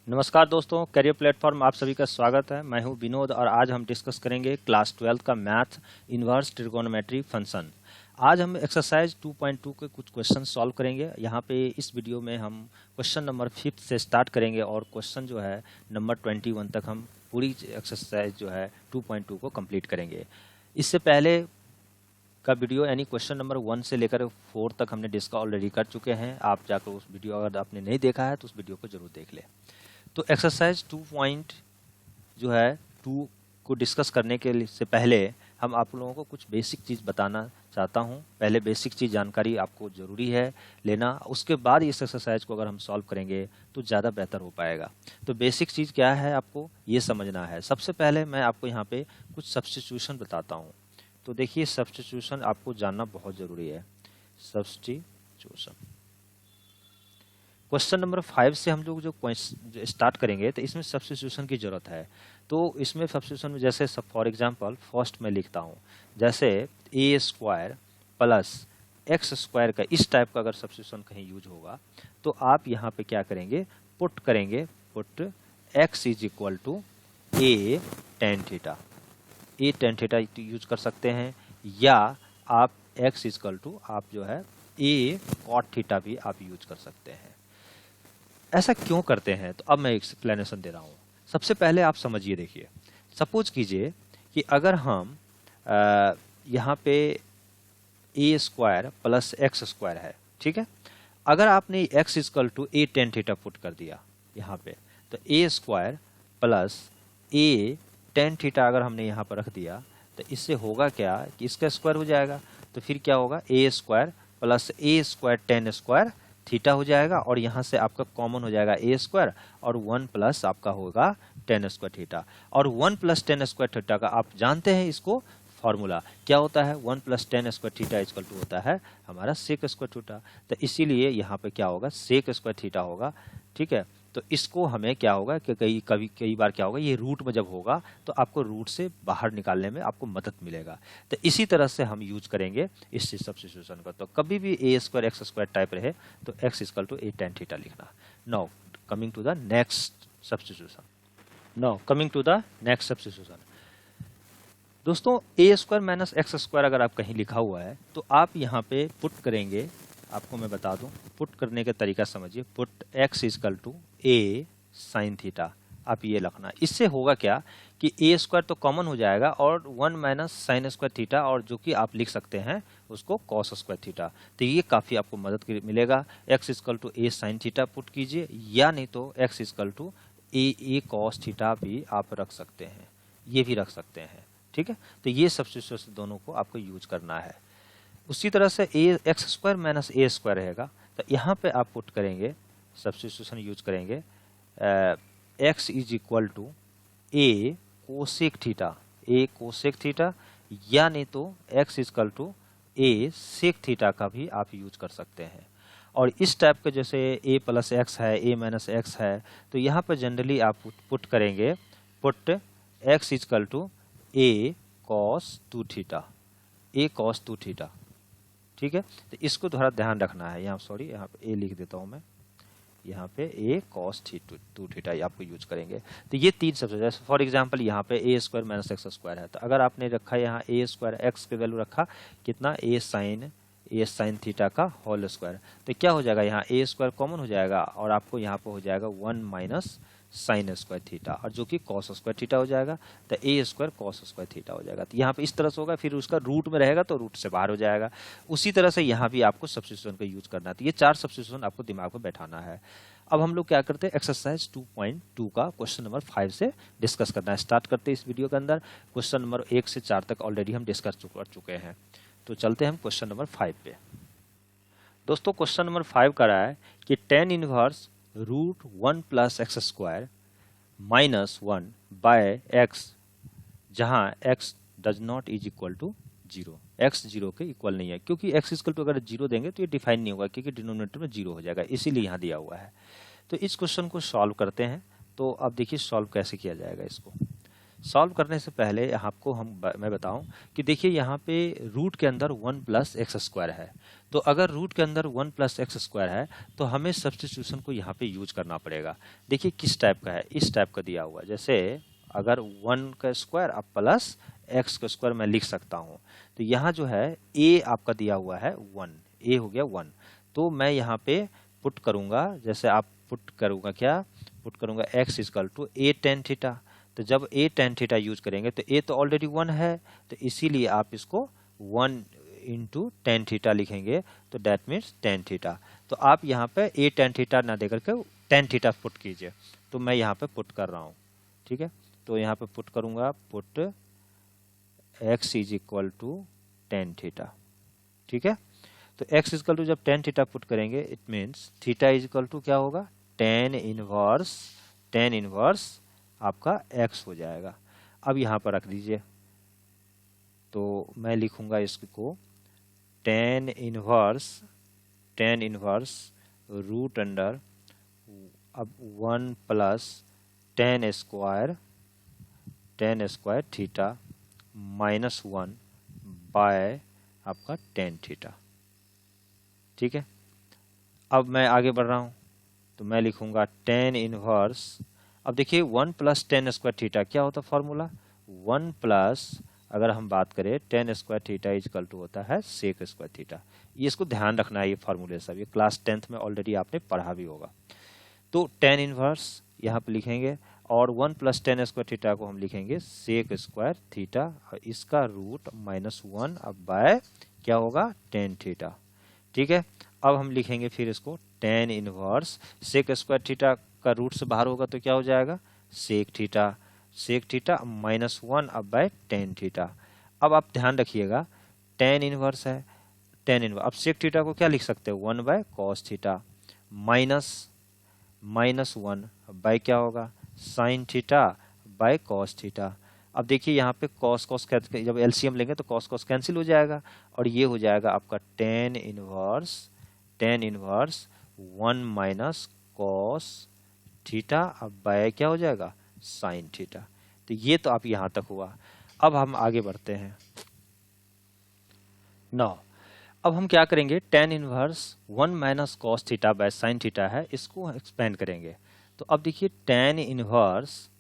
नमस्कार दोस्तों, career platform आप सभी का स्वागत है। मैं हूं विनोद और आज हम डिस्कस करेंगे क्लास 12 का मैथ इनवर्स ट्रिगोनोमेट्री फंक्शन। आज हम एक्सरसाइज 2.2 के कुछ क्वेश्चन सॉल्व करेंगे। यहाँ पे इस वीडियो में हम क्वेश्चन नंबर 5 से स्टार्ट करेंगे और क्वेश्चन जो है नंबर 21 तक हम पूरी एक्सरसाइज जो है 2.2 को कंप्लीट करेंगे। इससे पहले का वीडियो यानी क्वेश्चन नंबर 1 से लेकर 4 तक हमने डिस्कस ऑलरेडी कर चुके हैं। आप जाकर उस वीडियो अगर आपने नहीं देखा है तो उस वीडियो को जरूर देख लें। तो एक्सरसाइज 2 को डिस्कस करने के से पहले हम आप लोगों को कुछ बेसिक चीज़ बताना चाहता हूं। पहले बेसिक चीज़ जानकारी आपको ज़रूरी है लेना, उसके बाद इस एक्सरसाइज को अगर हम सॉल्व करेंगे तो ज़्यादा बेहतर हो पाएगा। तो बेसिक चीज़ क्या है आपको ये समझना है। सबसे पहले मैं आपको यहाँ पे कुछ सब्स्टिट्यूशन बताता हूँ। तो देखिए, सब्स्टिट्यूशन आपको जानना बहुत ज़रूरी है। सब्स्टिट्यूशन क्वेश्चन नंबर 5 से हम लोग जो स्टार्ट करेंगे तो इसमें सब्स्टिट्यूशन की जरूरत है। तो इसमें सब्स्टिट्यूशन में जैसे फॉर एग्जांपल फर्स्ट में लिखता हूँ, जैसे ए स्क्वायर प्लस एक्स स्क्वायर का इस टाइप का अगर सब्स्टिट्यूशन कहीं यूज होगा तो आप यहाँ पे क्या करेंगे, पुट करेंगे, put x is equal to a tan theta. A tan theta use कर सकते हैं या आप एक्स इज इक्वल टू आप जो है ए कॉट थीटा भी आप यूज कर सकते हैं। ऐसा क्यों करते हैं तो अब मैं एक्सप्लेनेशन दे रहा हूँ। सबसे पहले आप समझिए, देखिए सपोज कीजिए कि अगर हम यहाँ पे a square plus x square है, ठीक है। अगर आपने x equal to a tan theta put कर दिया यहाँ पे, तो a square plus a tan theta अगर हमने यहाँ पर रख दिया तो इससे होगा क्या कि इसका स्क्वायर हो जाएगा। तो फिर क्या होगा, ए स्क्वायर प्लस ए स्क्वायर टेन स्क्वायर थीटा हो जाएगा और यहाँ से आपका कॉमन हो जाएगा ए स्क्वायर और 1 प्लस आपका होगा टेन स्क्वायर थीटा। और 1 प्लस टेन स्क्वायर थीटा का आप जानते हैं इसको फॉर्मूला क्या होता है, 1 plus tan square theta equal to होता है हमारा सेक स्क्वायर थीटा। तो इसीलिए यहाँ पे क्या होगा, सेक स्क्वायर थीटा होगा, ठीक है। तो इसको हमें क्या होगा कि कई बार क्या होगा, ये रूट में जब होगा तो आपको रूट से बाहर निकालने में आपको मदद मिलेगा। तो इसी तरह से हम यूज करेंगे इस सब्स्टिट्यूशन का। तो कभी भी a square x square type रहे तो x equal to a tan theta लिखना। Now coming to the next substitution. दोस्तों, a square minus x square अगर आप कहीं लिखा हुआ है तो आप यहाँ पे पुट करेंगे। आपको मैं बता दूं, पुट करने का तरीका समझिए। Put x equal to a sine theta, आप ये लिखना। इससे होगा क्या कि ए स्क्वायर तो कॉमन हो जाएगा और 1 माइनस साइन स्क्वायर थीटा, और जो कि आप लिख सकते हैं उसको कॉस स्क्वायर थीटा। तो ये काफ़ी आपको मदद मिलेगा। X equal to a sine theta put कीजिए या नहीं तो x equal to a cos theta भी आप रख सकते हैं, ये भी रख सकते हैं, ठीक है। तो ये सब्स्टिट्यूशन दोनों को आपको यूज करना है। उसी तरह से a x square minus a square रहेगा तो यहाँ पे आप पुट करेंगे, सब्स्टिट्यूशन यूज करेंगे x is equal to a cosec theta, या नहीं तो x equal to a sec theta का भी आप यूज कर सकते हैं। और इस टाइप के जैसे ए प्लस एक्स है, ए माइनस एक्स है, तो यहाँ पर जनरली आप पुट करेंगे, put x equal to a cos two theta, ठीक है। तो इसको थोड़ा ध्यान रखना है। यहाँ सॉरी, यहाँ पे ए लिख देता हूँ मैं, यहाँ पे ए कॉस टू थीटा आपको यूज करेंगे। तो ये तीन सबसे, जैसे फॉर एग्जांपल यहाँ पे a square minus x square है, तो अगर आपने रखा यहाँ ए स्क्वायर एक्स के वैल्यू रखा कितना, ए साइन थीटा का होल स्क्वायर, तो क्या हो जाएगा, यहाँ ए स्क्वायर कॉमन हो जाएगा और आपको यहाँ पे हो जाएगा 1 माइनस साइन स्क्वायर थीटा, और जो कि कॉस स्क्वायर थीटा हो जाएगा। तो a square cos square theta हो जाएगा। तो यहाँ पे इस तरह से होगा, फिर उसका रूट में रहेगा तो रूट से बाहर हो जाएगा। उसी तरह से यहाँ भी आपको सब्स्टिट्यूशन का यूज करना है। तो ये 4 सब्स्टिट्यूशन आपको दिमाग में बैठाना है। अब हम लोग क्या करते हैं, एक्सरसाइज 2.2 का क्वेश्चन नंबर 5 से डिस्कस करना है। स्टार्ट करते हैं इस वीडियो के अंदर। क्वेश्चन नंबर 1 से 4 तक ऑलरेडी हम डिस्कस कर चुके हैं। तो चलते हैं हम क्वेश्चन नंबर 5 पे। दोस्तों, क्वेश्चन नंबर 5 का रहा है कि tan inverse root 1 plus x square minus 1 by x, जहां x does not is equal to 0, x 0 के इक्वल नहीं है। क्योंकि एक्स इक्वल टू अगर 0 देंगे तो ये डिफाइन नहीं होगा, क्योंकि डिनोमिनेटर में 0 हो जाएगा, इसीलिए यहाँ दिया हुआ है। तो इस क्वेश्चन को सॉल्व करते हैं। तो अब देखिए सॉल्व कैसे किया जाएगा इसको। सॉल्व करने से पहले आपको मैं बताऊं कि देखिए यहाँ पे रूट के अंदर 1 प्लस एक्स स्क्वायर है। तो अगर रूट के अंदर 1 प्लस एक्स स्क्वायर है तो हमें सब्स्टिट्यूशन को यहाँ पे यूज करना पड़ेगा। देखिए किस टाइप का है, इस टाइप का दिया हुआ है। जैसे अगर 1 का स्क्वायर अब प्लस एक्स का स्क्वायर मैं लिख सकता हूँ। तो यहाँ जो है ए आपका दिया हुआ है 1, ए हो गया 1। तो मैं यहाँ पे पुट करूँगा, जैसे आप पुट करूँगा क्या, पुट करूँगा x is equal to a tan theta. तो जब ए टेन थीटा यूज करेंगे तो ए तो ऑलरेडी 1 है, तो इसीलिए आप इसको 1 इंटू टेन थीटा लिखेंगे, तो डेट मीन्स टेन थीटा। तो आप यहाँ पे ए टेन थीटा ना देकर के टेन थीटा पुट कीजिए। तो मैं यहाँ पे पुट कर रहा हूँ, ठीक है। तो यहाँ पे पुट करूँगा, put x is equal to tan theta, ठीक है। तो x इजकल टू जब टेन थीटा पुट करेंगे it means theta is equal to क्या होगा, टेन इनवर्स आपका x हो जाएगा। अब यहाँ पर रख दीजिए, तो मैं लिखूंगा इसको टेन इनवर्स रूट अंडर अब 1 plus tan square theta minus 1 by आपका टेन थीटा, ठीक है। अब मैं आगे बढ़ रहा हूं, तो मैं लिखूंगा टेन इनवर्स, अब देखिए 1 प्लस टेन स्क्वायर थीटा क्या होता है फॉर्मूला, 1 प्लस अगर हम बात करें tan square theta is equal to होता है सेक स्क्वायर थीटा। ये इसको ध्यान रखना है, ये फॉर्मूले सब, ये क्लास 10th में ऑलरेडी आपने पढ़ा भी होगा। तो टेन इनवर्स यहाँ पे लिखेंगे और 1 प्लस टेन स्क्वायर थीटा को हम लिखेंगे सेक स्क्वायर थीटा और इसका रूट माइनस 1 अब बाय क्या होगा टेन थीटा, ठीक है। अब हम लिखेंगे फिर इसको tan inverse sec square theta का रूट से बाहर होगा तो क्या हो जाएगा सेक थीटा माइनस 1 अब बाय टेन थीटा। अब आप ध्यान रखिएगा टेन इनवर्स है, टेन इनवर्स, अब सेक थीटा को क्या लिख सकते हैं 1 by cos theta minus 1 by क्या होगा sine theta by cos theta. अब देखिए यहाँ पे कॉस जब एलसीएम लेंगे तो कॉस कैंसिल हो जाएगा और ये हो जाएगा आपका ten inverse 1 minus cos theta अब बाय क्या हो जाएगा साइन थीटा। तो ये तो आप यहाँ तक हुआ। अब हम आगे बढ़ते हैं। नौ अब हम क्या करेंगे ten inverse 1 minus cos theta by sine theta है, इसको एक्सपेंड करेंगे। तो अब देखिए ten inverse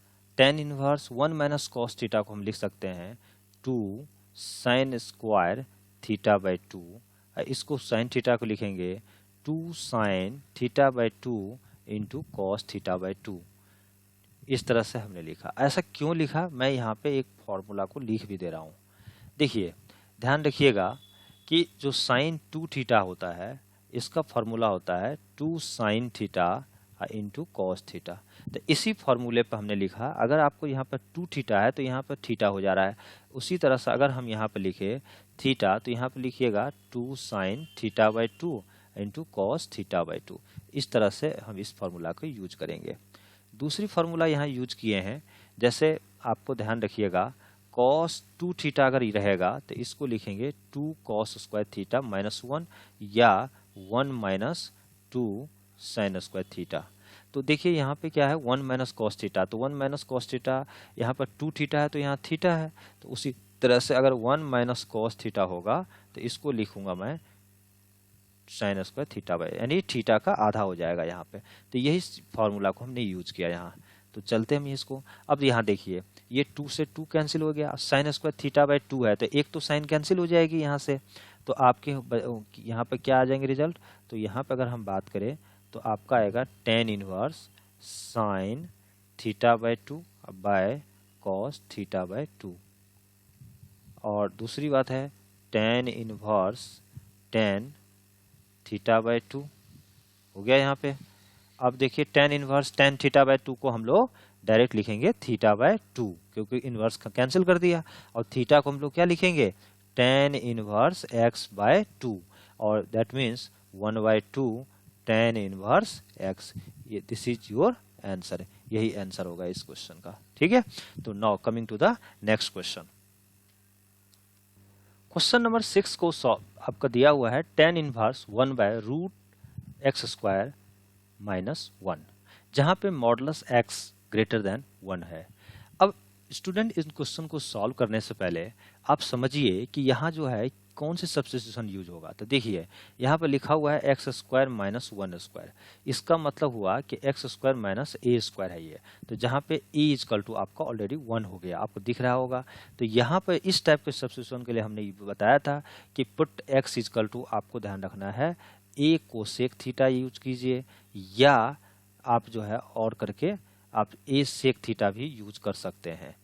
1 minus cos theta को हम लिख सकते हैं 2 साइन स्क्वायर थीटा बाय 2, इसको साइन थीटा को लिखेंगे 2 sign theta by 2 into cos theta by 2। इस तरह से हमने लिखा। ऐसा क्यों लिखा, मैं यहाँ पे एक फॉर्मूला को लिख भी दे रहा हूँ। देखिए ध्यान रखिएगा कि जो साइन 2 थीटा होता है इसका फॉर्मूला होता है 2 sine theta into cos theta. तो इसी फॉर्मूले पर हमने लिखा, अगर आपको यहाँ पर 2 थीटा है तो यहाँ पर थीटा हो जा रहा है। उसी तरह से अगर हम यहाँ पर लिखे थीटा तो यहाँ पर लिखिएगा 2 sign theta by 2 into cos theta by 2। इस तरह से हम इस फॉर्मूला को यूज करेंगे। दूसरी फॉर्मूला यहाँ यूज किए हैं, जैसे आपको ध्यान रखिएगा कॉस 2 थीटा अगर रहेगा तो इसको लिखेंगे 2 कॉस स्क्वायर थीटा माइनस 1 या 1 माइनस 2 साइन स्क्वायर थीटा। तो देखिए यहाँ पे क्या है 1 माइनस कॉस थीटा, तो 1 माइनस कॉस थीटा यहाँ पर 2 थीटा है तो यहाँ थीटा है। तो उसी तरह से अगर 1 माइनस कॉस थीटा होगा तो इसको लिखूंगा मैं साइन स्क्वायर थीटा बाय, यानी थीटा का आधा हो जाएगा यहाँ पे। तो यही फॉर्मूला को हमने यूज किया यहाँ। तो चलते हम इसको, अब यहाँ देखिए ये 2 से 2 कैंसिल हो गया, साइन स्क्वायर थीटा बाय 2 है तो एक तो साइन कैंसिल हो जाएगी यहाँ से। तो आपके यहाँ पे क्या आ जाएंगे रिजल्ट, तो यहाँ पे अगर हम बात करें तो आपका आएगा tan inverse sine theta by 2 bye cos theta by 2। और दूसरी बात है tan inverse tan theta by 2 हो गया यहाँ पे। अब देखिए ten inverse tan theta by 2 को हम लोग डायरेक्ट लिखेंगे थीटा बाय 2 क्योंकि इनवर्स कैंसिल कर दिया, और थीटा को हम लोग क्या लिखेंगे टेन इनवर्स एक्स बाय 2 और that means 1 by 2 tan inverse x. ये दिस इज योर आंसर, यही आंसर होगा इस क्वेश्चन का, ठीक है। तो now coming to the next question. Question number 6 को आपका दिया हुआ है tan inverse 1 by root x square minus 1, जहां पे मॉडुलस एक्स ग्रेटर देन 1 है। अब स्टूडेंट इस क्वेश्चन को सॉल्व करने से पहले आप समझिए कि यहाँ जो है कौन सी सब्स्टिट्यूशन यूज होगा। तो देखिए यहाँ पे लिखा हुआ है एक्स स्क्वायर माइनस 1 स्क्वायर, इसका मतलब हुआ कि x square minus a square है ये। तो जहाँ पे ए इजकल टू आपका ऑलरेडी 1 हो गया, आपको दिख रहा होगा। तो यहाँ पे इस टाइप के सब्स्टिट्यूशन के लिए हमने ये बताया था कि पुट एक्स इजकल टू आपको ध्यान रखना है ए कोसेक थीटा यूज कीजिए, या आप जो है और करके आप ए सेक थीटा भी यूज कर सकते हैं।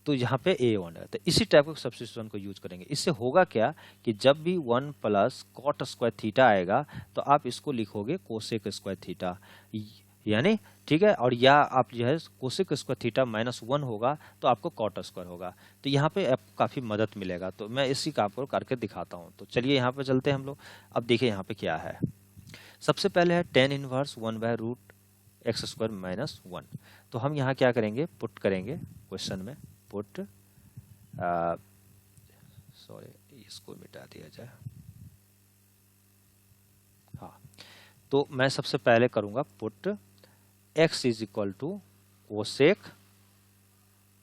तो यहाँ पे a1 है, तो इसी टाइप के सब्स्टिट्यूशन को यूज करेंगे। इससे होगा क्या कि जब भी 1 प्लस कॉट स्क्वायर थीटा आएगा तो आप इसको लिखोगे कोसेक स्क्वायर थीटा, यानी ठीक है। और या आप जो है कोसेक स्क्वायर थीटा माइनस 1 होगा तो आपको कॉट स्क्वायर होगा। तो यहाँ पे आपको काफी मदद मिलेगा। तो मैं इसी काम को करके दिखाता हूँ। तो चलिए यहाँ पे चलते हैं हम लोग। अब देखिए यहाँ पे क्या है। सबसे पहले है tan इनवर्स 1/रूट एक्स स्क्वायर माइनस 1। तो हम यहाँ क्या करेंगे, पुट करेंगे क्वेश्चन में, पुट सॉरी इसको मिटा दिया जाए। हाँ, तो मैं सबसे पहले करूंगा put x is equal to cosec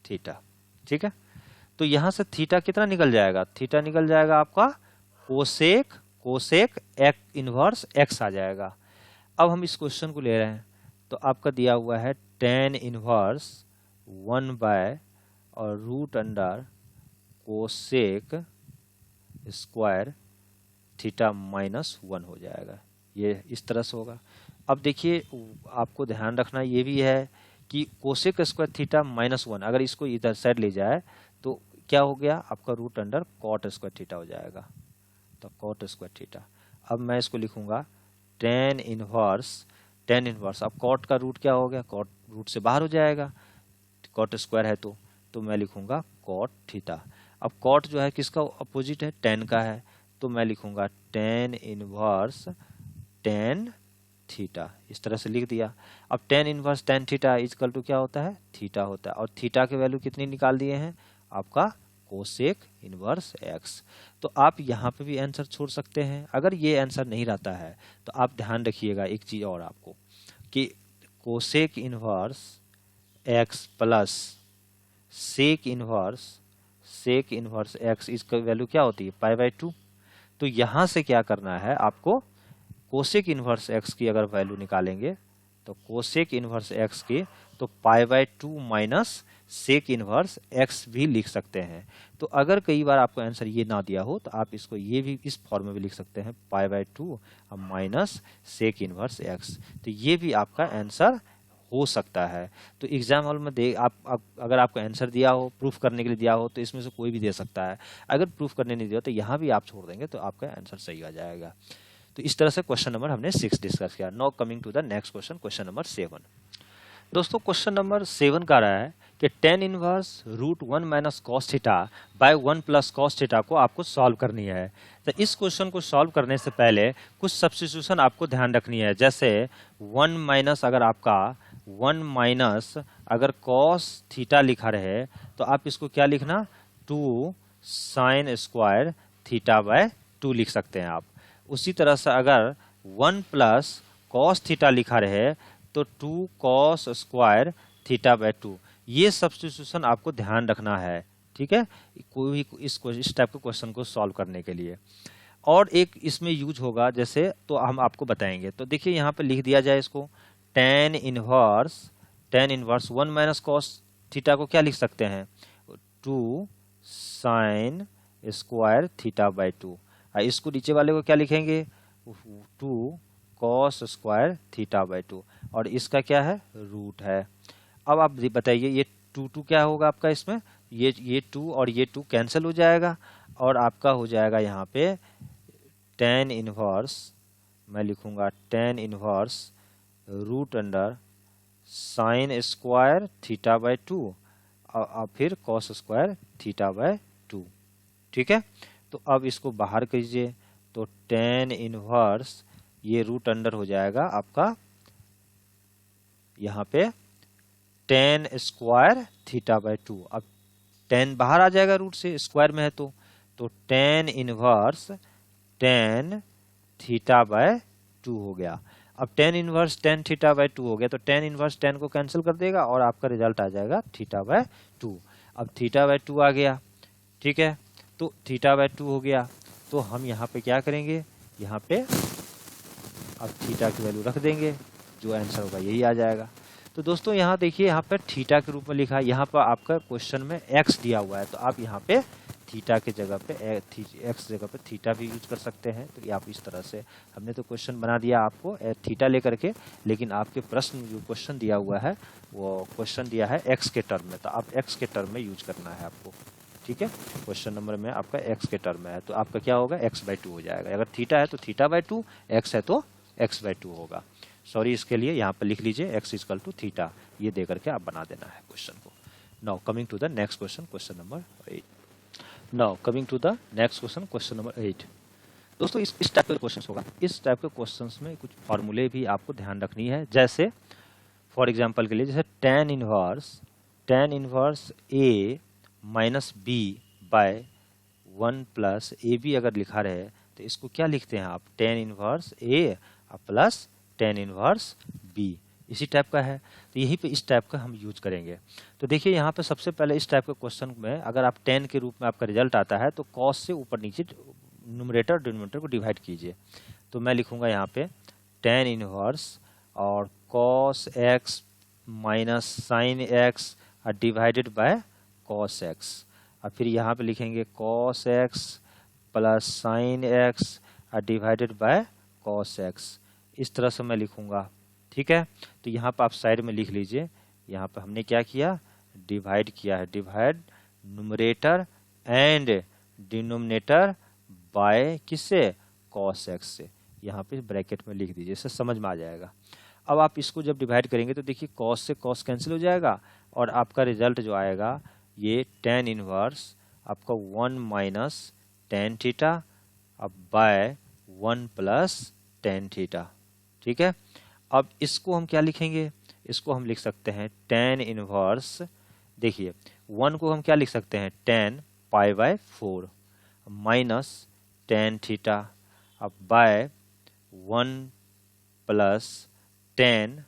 theta. ठीक है, तो यहां से थीटा कितना निकल जाएगा, थीटा निकल जाएगा आपका कोसेक एक्स इनवर्स x आ जाएगा। अब हम इस क्वेश्चन को ले रहे हैं तो आपका दिया हुआ है tan इनवर्स 1 बाय और root under cosec square theta minus 1 हो जाएगा। ये इस तरह से होगा। अब देखिए आपको ध्यान रखना ये भी है कि कोसेक स्क्वायर थीटा माइनस 1 अगर इसको इधर साइड ले जाए तो क्या हो गया आपका root under cot square theta हो जाएगा। तो कॉट स्क्वायर थीटा, अब मैं इसको लिखूंगा tan इनवर्स। अब कॉट का रूट क्या हो गया, कॉट रूट से बाहर हो जाएगा, कॉट स्क्वायर है तो मैं लिखूंगा कॉट थीटा। अब कॉट जो है किसका अपोजिट है, tan का है, तो मैं लिखूंगा tan इनवर्स tan थीटा, इस तरह से लिख दिया। अब tan inverse tan theta is equal to क्या होता है, थीटा होता है। और थीटा की वैल्यू कितनी निकाल दिए हैं, आपका कोसेक इनवर्स x। तो आप यहाँ पे भी आंसर छोड़ सकते हैं। अगर ये आंसर नहीं रहता है तो आप ध्यान रखिएगा एक चीज और आपको कि cosec inverse x plus sec inverse x इसका वैल्यू क्या होती है, π/2। तो यहाँ से क्या करना है आपको, कोसेक इनवर्स x की अगर वैल्यू निकालेंगे तो कोसेक इनवर्स x की तो π/2 माइनस सेक इनवर्स x भी लिख सकते हैं। तो अगर कई बार आपको आंसर ये ना दिया हो तो आप इसको ये भी इस फॉर्म में भी लिख सकते हैं, π/2 माइनस सेक इनवर्स x। तो ये भी आपका आंसर हो सकता है। तो एग्जाम हॉल में आप अगर आपको आंसर दिया हो, प्रूफ करने के लिए दिया हो तो इसमें से कोई भी दे सकता है। अगर प्रूफ करने नहीं दिया तो यहाँ भी आप छोड़ देंगे तो आपका आंसर सही आ जाएगा। तो इस तरह से क्वेश्चन नंबर हमने 6 डिस्कस किया। Now coming to the next question, question number 7। दोस्तों क्वेश्चन नंबर 7 का रहा है कि tan inverse root 1 minus cos theta by 1 plus cos theta को आपको सॉल्व करनी है। तो इस क्वेश्चन को सॉल्व करने से पहले कुछ सब्स्टिट्यूशन आपको ध्यान रखनी है। जैसे 1 माइनस अगर कॉस थीटा लिखा रहे तो आप इसको क्या लिखना, 2 साइन स्क्वायर थीटा बाय 2 लिख सकते हैं आप। उसी तरह से अगर 1 प्लस कॉस थीटा लिखा रहे तो 2 कॉस स्क्वायर थीटा बाय 2। ये सब्स्टिट्यूशन आपको ध्यान रखना है, ठीक है, कोई भी इस टाइप के क्वेश्चन को सॉल्व करने के लिए। और एक इसमें यूज होगा जैसे, तो हम आपको बताएंगे। तो देखिए यहाँ पे लिख दिया जाए इसको, tan inverse 1 minus cos theta को क्या लिख सकते हैं, 2 साइन स्क्वायर थीटा बाय 2। इसको नीचे वाले को क्या लिखेंगे, 2 कॉस स्क्वायर थीटा बाय 2, और इसका क्या है, रूट है। अब आप बताइए ये 2 क्या होगा आपका इसमें, ये 2 और ये 2 कैंसिल हो जाएगा और आपका हो जाएगा यहाँ पे tan इनवर्स, मैं लिखूंगा tan inverse root under sine square theta by 2 और फिर कॉस स्क्वायर थीटा बाय 2। ठीक है, तो अब इसको बाहर कीजिए तो tan इनवर्स ये रूट अंडर हो जाएगा आपका यहाँ पे tan स्क्वायर थीटा बाय 2। अब tan बाहर आ जाएगा रूट से, स्क्वायर में है तो tan inverse tan theta by 2 हो गया। अब tan inverse tan theta by 2 हो गया तो tan इनवर्स tan को कैंसिल कर देगा और आपका रिजल्ट आ जाएगा थीटा बाय 2। अब थीटा बाय 2 आ गया, ठीक है। तो थीटा बाय 2 हो गया, तो हम यहाँ पे क्या करेंगे, यहाँ पे अब थीटा की वैल्यू रख देंगे, जो आंसर होगा यही आ जाएगा। तो दोस्तों यहाँ देखिए, यहाँ पर थीटा के रूप में लिखा है, यहाँ पर आपका क्वेश्चन में एक्स दिया हुआ है, तो आप यहाँ पे थीटा के जगह पे एक्स जगह पे थीटा भी यूज कर सकते हैं। तो ये आप इस तरह से, हमने तो क्वेश्चन बना दिया आपको थीटा लेकर के, लेकिन आपके प्रश्न जो क्वेश्चन दिया हुआ है वो क्वेश्चन दिया है एक्स के टर्म में, तो आप एक्स के टर्म में यूज करना है आपको, ठीक है। क्वेश्चन नंबर में आपका एक्स के टर्म में है, तो आपका क्या होगा, एक्स बाय 2 हो जाएगा। अगर थीटा है तो थीटा बाय 2, एक्स है तो एक्स बाय 2 होगा। सॉरी, इसके लिए यहाँ पर लिख लीजिए एक्स इक्वल टू थीटा, ये दे करके आप बना देना है क्वेश्चन को। Now coming to the next question, question number 8। Now coming to the next question, question number 8। दोस्तों इस टाइप के क्वेश्चन होगा, इस टाइप के क्वेश्चन में कुछ फॉर्मूले भी आपको ध्यान रखनी है। जैसे फॉर एग्जाम्पल के लिए, जैसे tan inverse a minus b by 1 plus a b अगर लिखा रहे, तो इसको क्या लिखते हैं आप, tan inverse a plus tan inverse b, इसी टाइप का है। तो यही पे इस टाइप का हम यूज करेंगे। तो देखिए यहाँ पे सबसे पहले इस टाइप के क्वेश्चन में अगर आप tan के रूप में आपका रिजल्ट आता है, तो cos से ऊपर नीचे न्यूमरेटर डिनोमिनेटर को डिवाइड कीजिए। तो मैं लिखूंगा यहाँ पे tan इनवर्स और cos x minus sin x divided by cos x, और फिर यहाँ पे लिखेंगे cos x plus sin x divided by cos x, इस तरह से मैं लिखूंगा, ठीक है। तो यहाँ पर आप साइड में लिख लीजिए, यहाँ पर हमने क्या किया, डिवाइड किया है, divide numerator and denominator by किससे, cos x से, यहाँ पे ब्रैकेट में लिख दीजिए, इससे समझ में आ जाएगा। अब आप इसको जब डिवाइड करेंगे तो देखिए cos से cos कैंसिल हो जाएगा, और आपका रिजल्ट जो आएगा ये tan इनवर्स आपका 1 माइनस tan थीटा अब बाय 1 प्लस tan थीटा, ठीक है। अब इसको हम क्या लिखेंगे, इसको हम लिख सकते हैं tan इनवर्स, देखिए 1 को हम क्या लिख सकते हैं, tan pi by 4 minus tan theta अब by 1 plus tan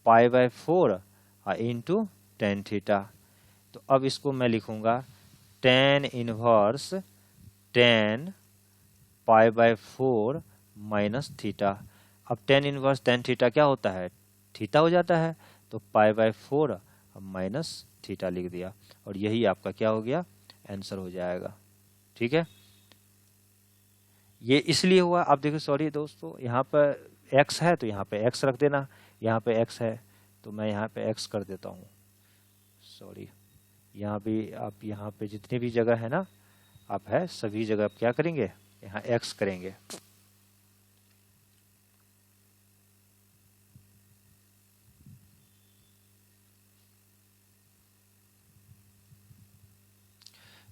pi by 4 into tan theta. तो अब इसको मैं लिखूंगा tan inverse tan pi by 4 minus theta. अब tan इनवर्स tan थीटा क्या होता है, थीटा हो जाता है, तो पाई बाय 4 माइनस थीटा लिख दिया, और यही आपका क्या हो गया, आंसर हो जाएगा, ठीक है। ये इसलिए हुआ, आप देखो, सॉरी दोस्तों, यहाँ पर x है तो यहाँ पे x रख देना, यहाँ पे x है तो मैं यहाँ पे x कर देता हूँ, सॉरी। यहाँ भी आप यहाँ पे जितने भी जगह है ना आप है, सभी जगह आप क्या करेंगे, यहाँ x करेंगे।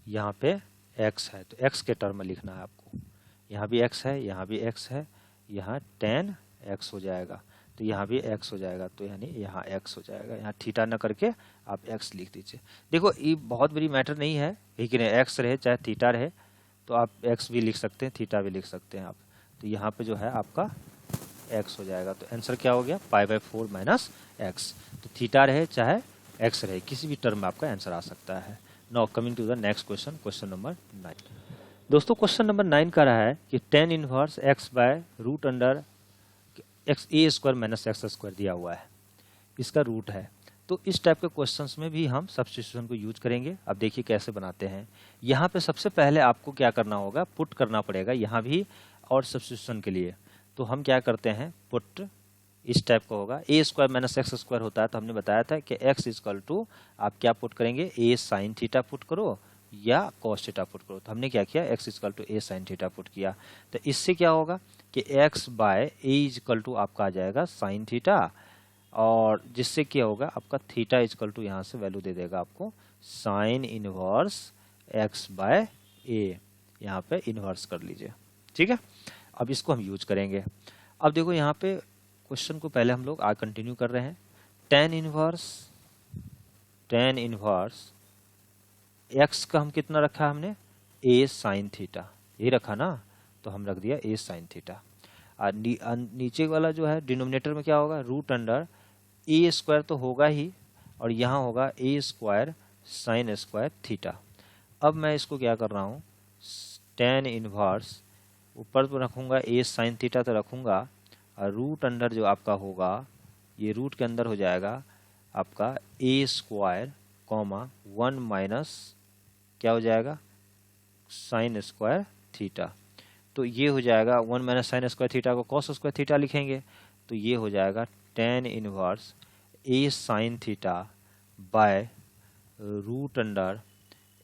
यहाँ पे x है तो x के टर्म में लिखना है आपको, यहाँ भी x है, यहाँ भी x है, यहाँ tan x हो जाएगा, तो यहाँ भी x हो जाएगा, तो यानी यहाँ x हो जाएगा, यहाँ थीटा न करके आप x लिख दीजिए। देखो ये बहुत बड़ी मैटर नहीं है, लेकिन x रहे चाहे थीटा रहे, तो आप x भी लिख सकते हैं, थीटा भी लिख सकते हैं आप। तो यहाँ पे जो है आपका x हो जाएगा, तो आंसर क्या हो गया, पाई बाय 4 माइनस x। तो थीटा रहे चाहे x रहे, किसी भी टर्म में आपका आंसर आ सकता है। Now coming to the next question, question number 9। दोस्तों क्वेश्चन नंबर 9 का रहा है कि tan inverse x by root under x a square minus x square दिया हुआ है, इसका रूट है। तो इस टाइप के क्वेश्चंस में भी हम सब्स्टिट्यूशन को यूज करेंगे। अब देखिए कैसे बनाते हैं। यहाँ पे सबसे पहले आपको क्या करना होगा, पुट करना पड़ेगा यहाँ भी, और सब्स्टिट्यूशन के लिए तो हम क्या करते हैं, पुट इस टाइप का होगा, ए स्क्वायर माइनस एक्स स्क्वायर होता है, तो हमने बताया था कि एक्स इक्वल टू आप क्या पुट करेंगे, ए साइन थीटा पुट करो या कॉस थीटा पुट करो। तो हमने क्या किया, x equal to a sine theta put किया। तो इससे क्या होगा कि x by a equal to आपका आ जाएगा साइन थीटा, और जिससे क्या होगा आपका थीटा इक्वल टू यहाँ से वैल्यू दे देगा आपको साइन इनवर्स एक्स बाय ए, यहाँ पे इनवर्स कर लीजिए, ठीक है। अब इसको हम यूज करेंगे। अब देखो यहाँ पे क्वेश्चन को पहले हम लोग आगे कंटिन्यू कर रहे हैं। tan इनवर्स एक्स का हम कितना रखा है, हमने ए साइन थीटा, ये रखा ना, तो हम रख दिया ए साइन थीटा। नीचे वाला जो है डिनोमिनेटर में क्या होगा, रूट अंडर ए स्क्वायर तो होगा ही, और यहाँ होगा ए स्क्वायर साइन स्क्वायर थीटा। अब मैं इसको क्या कर रहा हूँ, टेन इनवर्स ऊपर तो रखूँगा ए साइन थीटा तो रखूँगा, और रूट अंडर जो आपका होगा ये रूट के अंदर हो जाएगा आपका ए स्क्वायर कॉमा 1 माइनस क्या हो जाएगा साइन स्क्वायर थीटा। तो ये हो जाएगा 1 माइनस साइन स्क्वायर थीटा को कॉस स्क्वायर थीटा लिखेंगे, तो ये हो जाएगा tan inverse a sine theta by root under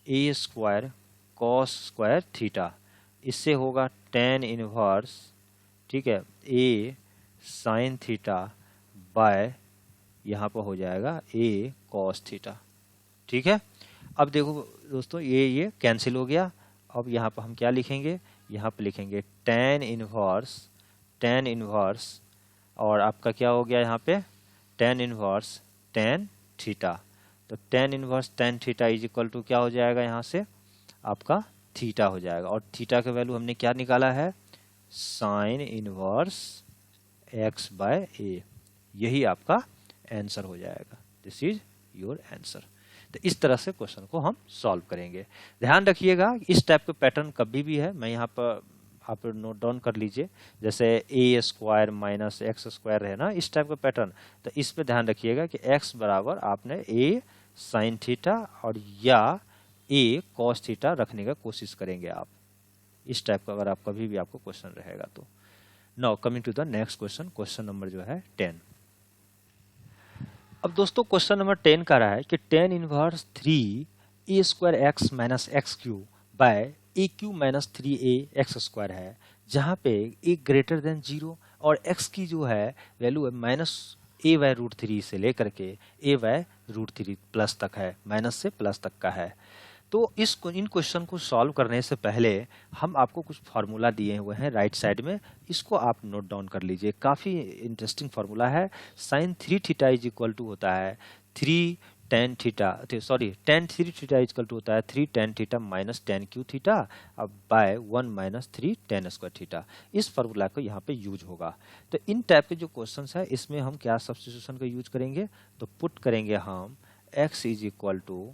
a square cos square theta. इससे होगा टेन इनवर्स, ठीक है, ए साइन थीटा बाय यहाँ पर हो जाएगा ए कॉस थीटा। ठीक है, अब देखो दोस्तों ये कैंसिल हो गया। अब यहाँ पर हम क्या लिखेंगे, यहाँ पर लिखेंगे टेन इनवर्स और आपका क्या हो गया यहाँ पे टेन इनवर्स टेन थीटा। तो tan inverse tan theta is equal to क्या हो जाएगा, यहाँ से आपका थीटा हो जाएगा। और थीटा का वैल्यू हमने क्या निकाला है, साइन इनवर्स एक्स बाय ए। यही आपका आंसर हो जाएगा। This is your answer. तो इस तरह से क्वेश्चन को हम सॉल्व करेंगे। ध्यान रखिएगा इस टाइप के पैटर्न कभी भी है, मैं यहाँ पर आप नोट डाउन कर लीजिए, जैसे ए स्क्वायर माइनस एक्स स्क्वायर है ना, इस टाइप का पैटर्न। तो इस पे ध्यान रखिएगा कि एक्स बराबर आपने ए साइन थीटा और या ए कॉस थीटा रखने का कोशिश करेंगे आप, इस टाइप का अगर आप कभी भी आपको क्वेश्चन रहेगा तो। Now coming to the next question, question number जो है 10। अब दोस्तों क्वेश्चन नंबर 10 का रहा है कि tan inverse 3 a square x minus x cube by a cube minus 3 a x square है, जहाँ पे ए ग्रेटर देन 0 और एक्स की जो है वैल्यू है माइनस ए बाय रूट 3 से लेकर के ए बाय रूट 3 प्लस तक है, माइनस से प्लस तक का है। तो इन क्वेश्चन को सॉल्व करने से पहले हम आपको कुछ फार्मूला दिए हुए हैं राइट साइड में, इसको आप नोट डाउन कर लीजिए। काफ़ी इंटरेस्टिंग फार्मूला है। Sine 3 theta is equal to होता है 3 tan theta, sorry tan 3 theta is equal to होता है 3 tan theta minus tan cube theta अब by 1 minus 3 tan square theta. इस फार्मूला को यहाँ पे यूज होगा। तो इन टाइप के जो क्वेश्चंस है इसमें हम क्या सब्स्टिट्यूशन का यूज करेंगे, तो पुट करेंगे हम x is equal to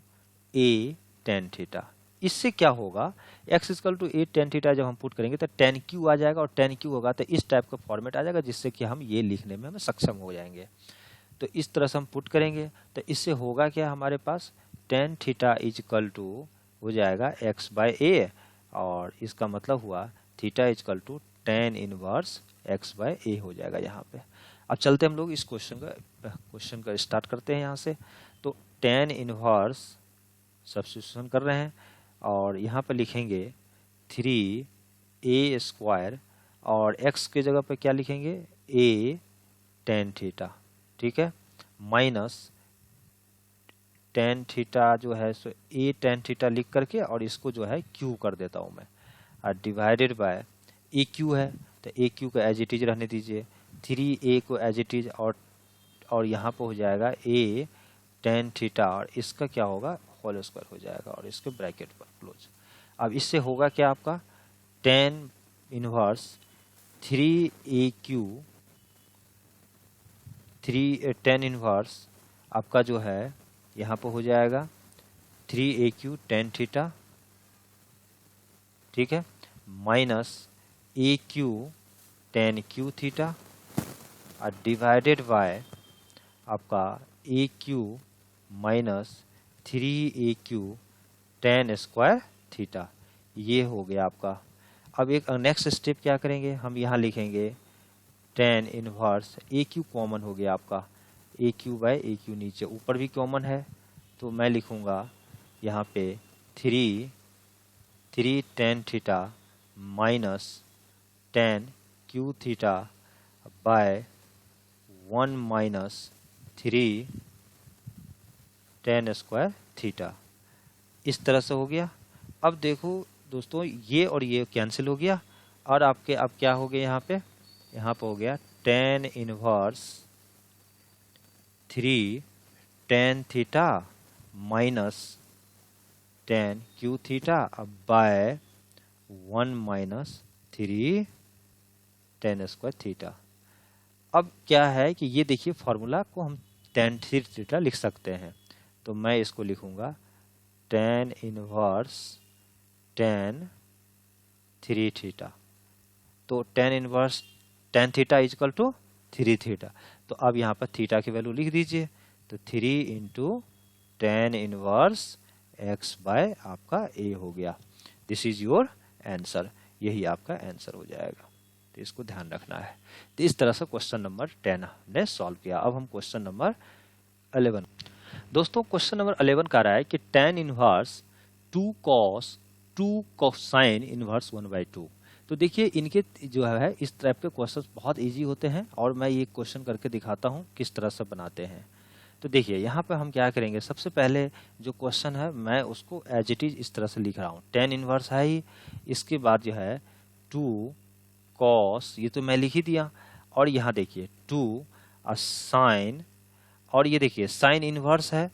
a tan theta. इससे क्या होगा, x equal to a tan theta जब हम पुट करेंगे तो टेन क्यू आ जाएगा, और टेन क्यू होगा तो इस टाइप का फॉर्मेट आ जाएगा, जिससे कि हम ये लिखने में हमें सक्षम हो जाएंगे। तो इस तरह से हम पुट करेंगे तो इससे होगा क्या, हमारे पास tan theta is equal to हो जाएगा x बाय ए, और इसका मतलब हुआ theta is equal to tan inverse x by a हो जाएगा यहाँ पे। अब चलते हम लोग इस क्वेश्चन का स्टार्ट करते हैं यहाँ से। तो टेन इनवर्स सब्स्टिट्यूशन कर रहे हैं और यहाँ पर लिखेंगे 3 ए स्क्वायर और x के जगह पे क्या लिखेंगे ए टेन थीटा, ठीक है, माइनस टेन थीटा जो है सो ए टेन थीटा लिख करके और इसको जो है q कर देता हूँ मैं, और डिवाइडेड बाय ए क्यू है तो ए क्यू को एज इट इज रहने दीजिए, 3a को एज इट इज, और यहाँ पर हो जाएगा ए टेन थीटा और इसका क्या होगा होल स्क्वायर हो जाएगा और इसके ब्रैकेट पर क्लोज। अब इससे होगा क्या आपका tan inverse 3a cube tan inverse आपका जो है यहाँ पर हो जाएगा 3a क्यू टेन थीटा, ठीक है, minus a cube tan cube theta और डिवाइडेड बाय आपका a cube minus 3a cube tan square theta. ये हो गया आपका। अब एक नेक्स्ट स्टेप क्या करेंगे, हम यहाँ लिखेंगे टेन इनवर्स ए क्यू कॉमन हो गया आपका, a Q by a Q नीचे ऊपर भी कॉमन है, तो मैं लिखूँगा यहाँ पे 3 tan theta minus tan cube theta by 1 minus 3 tan square theta. इस तरह से हो गया। अब देखो दोस्तों ये और ये कैंसिल हो गया और आपके अब क्या हो गया यहाँ पे हो गया tan inverse 3 tan theta minus tan cube theta अब by 1 minus 3 tan square theta. अब क्या है कि ये देखिए फॉर्मूला को हम टेन थीटा लिख सकते हैं, तो मैं इसको लिखूंगा tan इनवर्स tan 3 थीटा। तो tan inverse tan theta is equal to 3 theta. तो अब यहाँ पर थीटा की वैल्यू लिख दीजिए। तो 3 into tan inverse x by आपका a हो गया। दिस इज योर आंसर, यही आपका आंसर हो जाएगा। तो इसको ध्यान रखना है। तो इस तरह से क्वेश्चन नंबर 10 हमने सॉल्व किया। अब हम क्वेश्चन नंबर 11। दोस्तों क्वेश्चन नंबर 11 कह रहा है कि tan inverse 2 cos 2 cosine inverse 1/2। तो देखिए इनके जो है इस टाइप के क्वेश्चंस बहुत इजी होते हैं और मैं ये क्वेश्चन करके दिखाता हूँ किस तरह से बनाते हैं। तो देखिए यहाँ पे हम क्या करेंगे, सबसे पहले जो क्वेश्चन है मैं उसको एज इट इज इस तरह से लिख रहा हूँ। tan इनवर्स है ही, इसके बाद जो है 2 cos, ये तो मैं लिख ही दिया, और यहाँ देखिए 2 साइन, और ये देखिए साइन इनवर्स है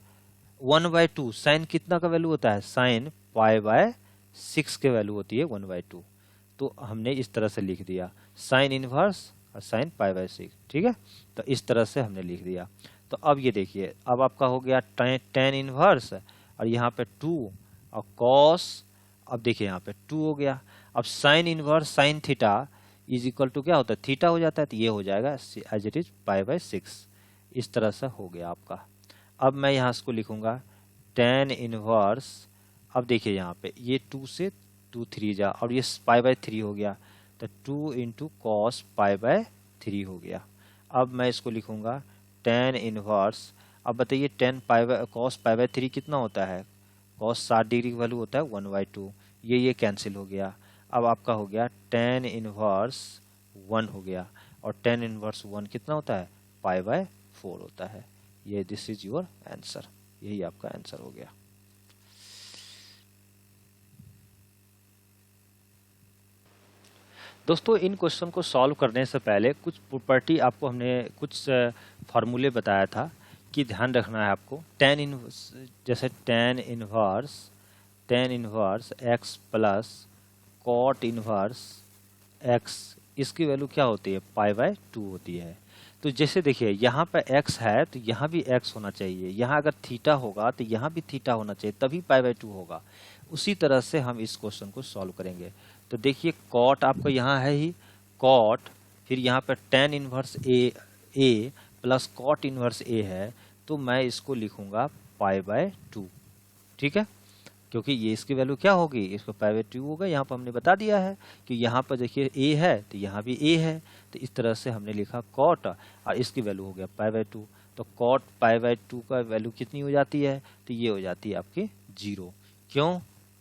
1/2। साइन कितना का वैल्यू होता है, साइन π/6 के वैल्यू होती है 1/2। तो हमने इस तरह से लिख दिया साइन इनवर्स और साइन π/6, ठीक है। तो इस तरह से हमने लिख दिया। तो अब ये देखिए अब आपका हो गया tan इनवर्स और यहाँ पे 2 और cos, अब देखिए यहाँ पे 2 हो गया। अब sine inverse sine theta is equal to क्या होता है, थीटा हो जाता है। तो ये हो जाएगा एज इट इज π/6। इस तरह से हो गया आपका। अब मैं यहाँ इसको लिखूंगा tan इनवर्स, अब देखिए यहाँ पे ये 2 से 2 3 जा और ये π/3 हो गया। तो 2 इंटू कॉस π/3 हो गया। अब मैं इसको लिखूंगा tan इनवर्स, अब बताइए tan cos π/3 कितना होता है, cos 60 डिग्री की वैल्यू होता है 1/2। ये कैंसिल हो गया। अब आपका हो गया tan इनवर्स 1 हो गया, और tan इनवर्स 1 कितना होता है, π/4 होता है। ये दिस इज योर आंसर, यही आपका आंसर हो गया। दोस्तों इन क्वेश्चन को सॉल्व करने से पहले कुछ प्रॉपर्टी आपको हमने कुछ फार्मूले बताया था कि ध्यान रखना है आपको। tan इनवर्स, जैसे tan inverse x plus cot inverse x, इसकी वैल्यू क्या होती है, π/2 होती है। तो जैसे देखिए यहाँ पे x है तो यहाँ भी x होना चाहिए, यहाँ अगर थीटा होगा तो यहाँ भी थीटा होना चाहिए, तभी π/2 होगा। उसी तरह से हम इस क्वेश्चन को सॉल्व करेंगे। तो देखिए cot आपको यहाँ है ही, cot, फिर यहाँ पर tan inverse a plus cot inverse a है, तो मैं इसको लिखूंगा π/2, ठीक है। क्योंकि ये इसकी वैल्यू क्या होगी, इसको π/2 होगा। यहाँ पर हमने बता दिया है कि यहाँ पर देखिए a है तो यहाँ भी a है। तो इस तरह से हमने लिखा cot और इसकी वैल्यू हो गया π/2। तो cot π/2 का वैल्यू कितनी हो जाती है, तो ये हो जाती है आपकी 0। क्यों,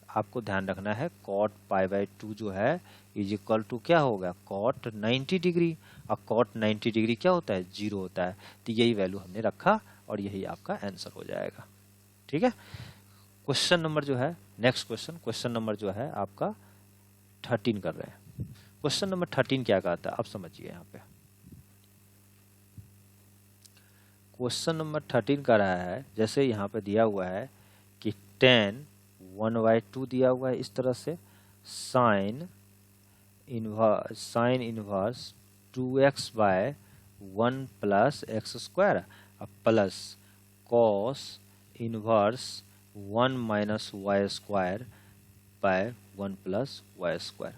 आपको ध्यान रखना है cot π/2 जो है इज इक्वल टू क्या होगा, cot 90 डिग्री, और cot 90 डिग्री क्या होता है, 0 होता है। तो यही वैल्यू हमने रखा और यही आपका आंसर हो जाएगा, ठीक है। क्वेश्चन नंबर जो है नेक्स्ट क्वेश्चन नंबर जो है आपका 13 कर रहे हैं। क्वेश्चन नंबर 13 क्या कहता है, अब समझिए। यहाँ पे क्वेश्चन नंबर 13 का रहा है, जैसे यहाँ पे दिया हुआ है कि tan 1/2 दिया हुआ है इस तरह से, sine inverse 2x/1 plus x² plus cos inverse 1 minus y² by 1 plus y²।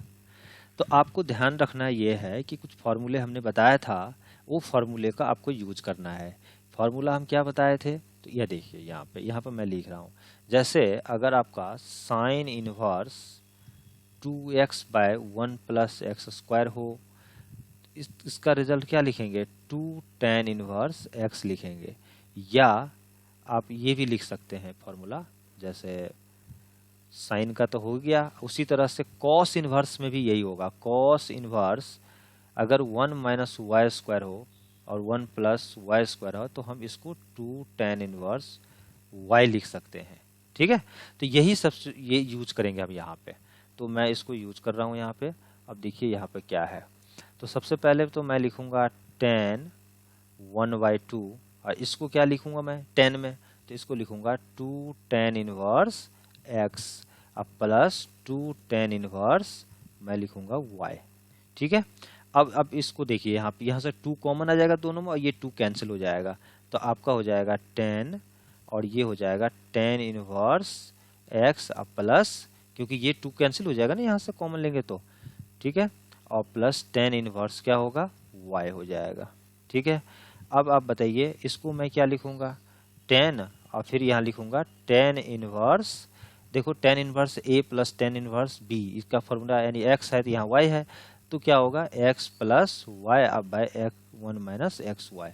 तो आपको ध्यान रखना ये है कि कुछ फार्मूले हमने बताया था, वो फार्मूले का आपको यूज करना है। फार्मूला हम क्या बताए थे, तो यह देखिए यहाँ पे मैं लिख रहा हूँ। जैसे अगर आपका sign inverse 2x/1 plus x² हो, इसका रिजल्ट क्या लिखेंगे, 2 tan इनवर्स x लिखेंगे। या आप ये भी लिख सकते हैं फॉर्मूला, जैसे साइन का तो हो गया, उसी तरह से कॉस इनवर्स में भी यही होगा। कॉस इनवर्स अगर 1 माइनस y² हो और 1 प्लस y² हो, तो हम इसको 2 tan इनवर्स y लिख सकते हैं, ठीक है। तो यही सब ये यूज करेंगे हम यहाँ पे। तो मैं इसको यूज कर रहा हूँ यहाँ पे। अब देखिए यहाँ पे क्या है, तो सबसे पहले तो मैं लिखूंगा tan 1/2, और इसको क्या लिखूंगा मैं 10 में, तो इसको लिखूंगा 2 tan इनवर्स x अब प्लस 2 tan इनवर्स मैं लिखूंगा y, ठीक है। अब इसको देखिए यहाँ से 2 कॉमन आ जाएगा दोनों में, और ये 2 कैंसिल हो जाएगा। तो आपका हो जाएगा 10 और ये हो जाएगा tan इनवर्स एक्स अब प्लस, क्योंकि ये 2 कैंसिल हो जाएगा ना यहाँ से कॉमन लेंगे तो, ठीक है, और प्लस टेन इनवर्स क्या होगा, y हो जाएगा, ठीक है। अब आप बताइए इसको मैं क्या लिखूंगा, टेन और फिर यहाँ लिखूंगा टेन इनवर्स, देखो tan inverse a plus tan inverse b, इसका फॉर्मूला यानी x है तो यहाँ y है, तो क्या होगा x प्लस वाई अब by x one minus x y,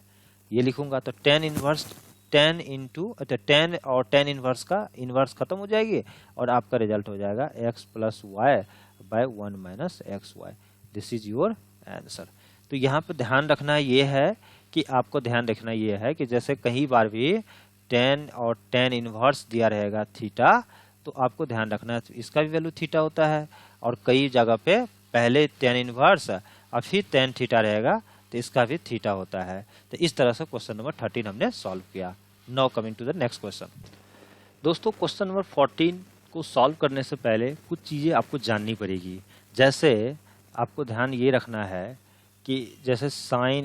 ये लिखूंगा। तो tan inverse tan into tan और टेन इनवर्स का इनवर्स खत्म हो जाएगी और आपका रिजल्ट हो जाएगा x plus y by one minus x y, this is your answer. तो यहाँ पे ध्यान रखना ये है कि आपको ध्यान रखना ये है कि जैसे कहीं बार भी टेन और टेन इनवर्स दिया रहेगा थीटा, तो आपको ध्यान रखना है इसका भी वैल्यू थीटा होता है, और कई जगह पे पहले टेन इनवर्स और फिर टेन थीटा रहेगा तो इसका भी थीटा होता है। तो इस तरह से क्वेश्चन नंबर 13 हमने सॉल्व किया। Now coming to the next question. दोस्तों क्वेश्चन नंबर 14 को सॉल्व करने से पहले कुछ चीज़ें आपको जाननी पड़ेगी। जैसे आपको ध्यान ये रखना है कि जैसे साइन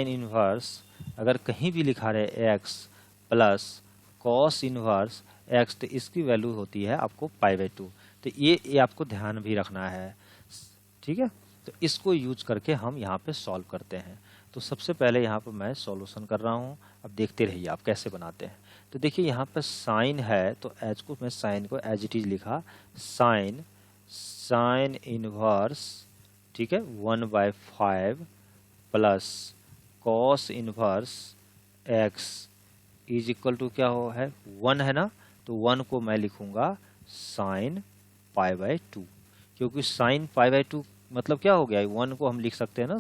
इनवर्स अगर कहीं भी लिखा रहे x plus cos inverse x, तो इसकी वैल्यू होती है आपको π/2। तो ये आपको ध्यान भी रखना है, ठीक है। तो इसको यूज करके हम यहाँ पे सॉल्व करते हैं। तो सबसे पहले यहाँ पर मैं सॉल्यूशन कर रहा हूँ, अब देखते रहिए आप कैसे बनाते हैं। तो देखिए यहाँ पर साइन है तो एच को मैं साइन को एज इट इज लिखा, साइन इनवर्स, ठीक है, 1/5 plus cos inverse x is equal to क्या हो है 1 है ना, तो 1 को मैं लिखूंगा साइन π/2, क्योंकि साइन π/2 मतलब क्या हो गया, 1 को हम लिख सकते हैं ना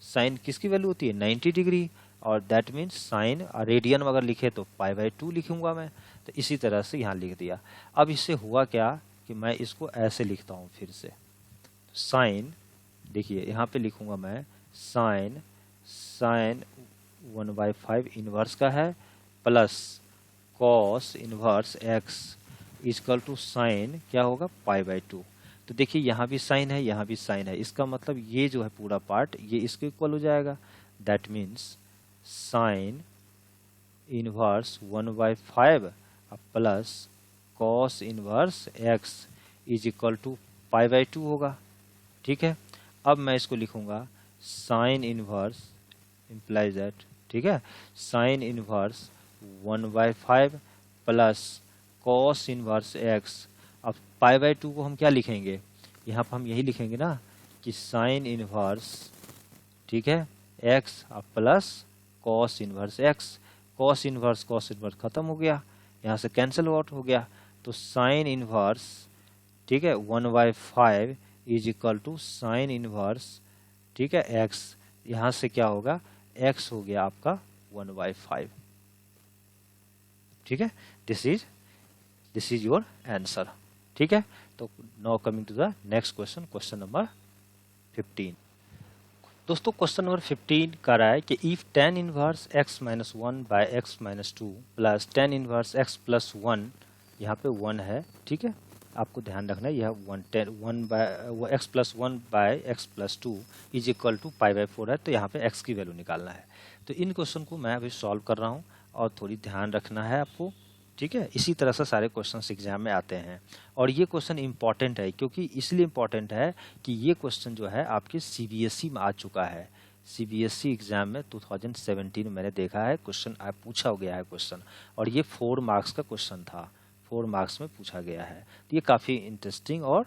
साइन किसकी वैल्यू होती है 90 डिग्री, और दैट मीन्स साइन रेडियन अगर लिखे तो π/2 लिखूंगा मैं। तो इसी तरह से यहाँ लिख दिया। अब इससे हुआ क्या कि मैं इसको ऐसे लिखता हूँ फिर से, साइन, देखिए यहाँ पे लिखूंगा मैं साइन 1/5 इनवर्स का है plus cos inverse x equal to sine क्या होगा π/2। तो देखिए यहाँ भी साइन है यहाँ भी साइन है, इसका मतलब ये जो है पूरा पार्ट ये इसके इक्वल हो जाएगा। That means sine inverse 1/5 plus cos inverse x is equal to π/2 होगा, ठीक है। अब मैं इसको लिखूंगा साइन इनवर्स इम्प्लाइज दैट, ठीक है, sine inverse 1/5 plus cos inverse x। अब π/2 को हम क्या लिखेंगे, यहाँ पर हम यही लिखेंगे ना कि साइन इनवर्स, ठीक है, x plus cos inverse x, cos inverse खत्म हो गया, यहाँ से कैंसिल आउट हो गया। तो साइन इनवर्स, ठीक है, 1/5 is equal to sine inverse, ठीक है, x, यहाँ से क्या होगा x हो गया आपका 1/5, ठीक है। दिस इज योर आंसर, ठीक है। तो now coming to the next question, question number 15। दोस्तों क्वेश्चन नंबर 15 कह रहा है कि if tan inverse x minus 1 by x minus 2 plus tan inverse x plus 1, यहाँ पे 1 है, ठीक है, आपको ध्यान रखना है यह 1 by x plus 1 by x plus 2 is equal to π/4 है, तो यहाँ पे x की वैल्यू निकालना है। तो इन क्वेश्चन को मैं अभी सॉल्व कर रहा हूँ और थोड़ी ध्यान रखना है आपको, ठीक है। इसी तरह से सारे क्वेश्चंस एग्जाम में आते हैं और ये क्वेश्चन इंपॉर्टेंट है, क्योंकि इसलिए इंपॉर्टेंट है कि ये क्वेश्चन जो है आपके CBSE में आ चुका है। CBSE एग्जाम में 2017 में मैंने देखा है क्वेश्चन पूछा गया है क्वेश्चन, और ये 4 मार्क्स का क्वेश्चन था, 4 मार्क्स में पूछा गया है। तो ये काफ़ी इंटरेस्टिंग और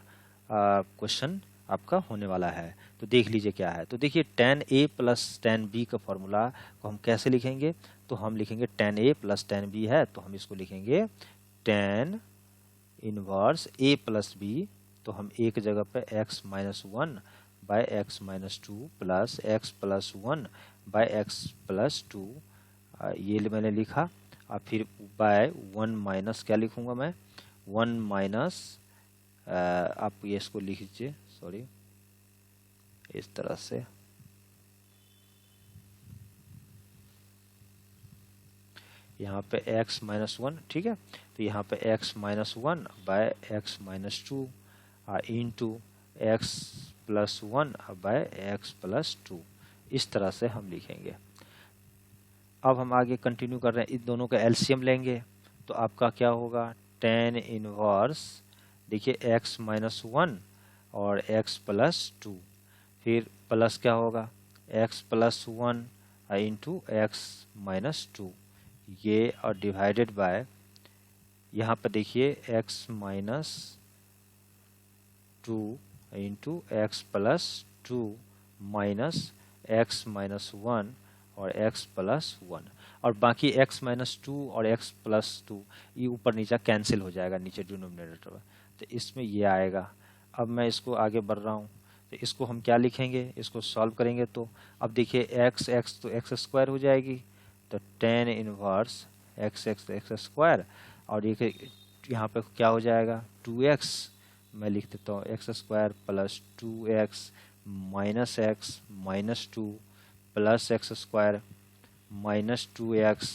क्वेश्चन आपका होने वाला है। तो देख लीजिए क्या है। तो देखिए tan A plus tan B का फॉर्मूला को हम कैसे लिखेंगे, तो हम लिखेंगे tan A plus tan B है, तो हम इसको लिखेंगे tan inverse A plus B, तो हम एक जगह पे x minus 1 by x minus 2 plus x plus 1 by x plus 2, ये मैंने लिखा। और फिर बाय 1 माइनस क्या लिखूंगा मैं 1 माइनस, आप ये इसको लिख लीजिए, सॉरी, इस तरह से, यहाँ पे x माइनस 1, ठीक है, तो यहाँ पे x minus 1 by x minus 2 into x plus 1 by x plus 2, इस तरह से हम लिखेंगे। अब हम आगे कंटिन्यू कर रहे हैं, इन दोनों का एलसीएम लेंगे। तो आपका क्या होगा, टेन इनवर्स, देखिए x माइनस वन और x प्लस टू, फिर प्लस क्या होगा x plus one into x minus two, ये और डिवाइडेड बाय यहाँ पर देखिए x minus two into x plus two minus x minus one और x प्लस वन, और बाकी x माइनस टू और x प्लस टू ये ऊपर नीचे कैंसिल हो जाएगा नीचे डिनोमिनेटर में, तो इसमें ये आएगा। अब मैं इसको आगे बढ़ रहा हूँ, तो इसको हम क्या लिखेंगे, इसको सॉल्व करेंगे तो अब देखिए x तो x स्क्वायर हो जाएगी, तो टेन इनवर्स x स्क्वायर, और ये यहाँ पे क्या हो जाएगा 2x, मैं लिख देता हूँ x square plus 2x minus x minus two plus x square minus 2x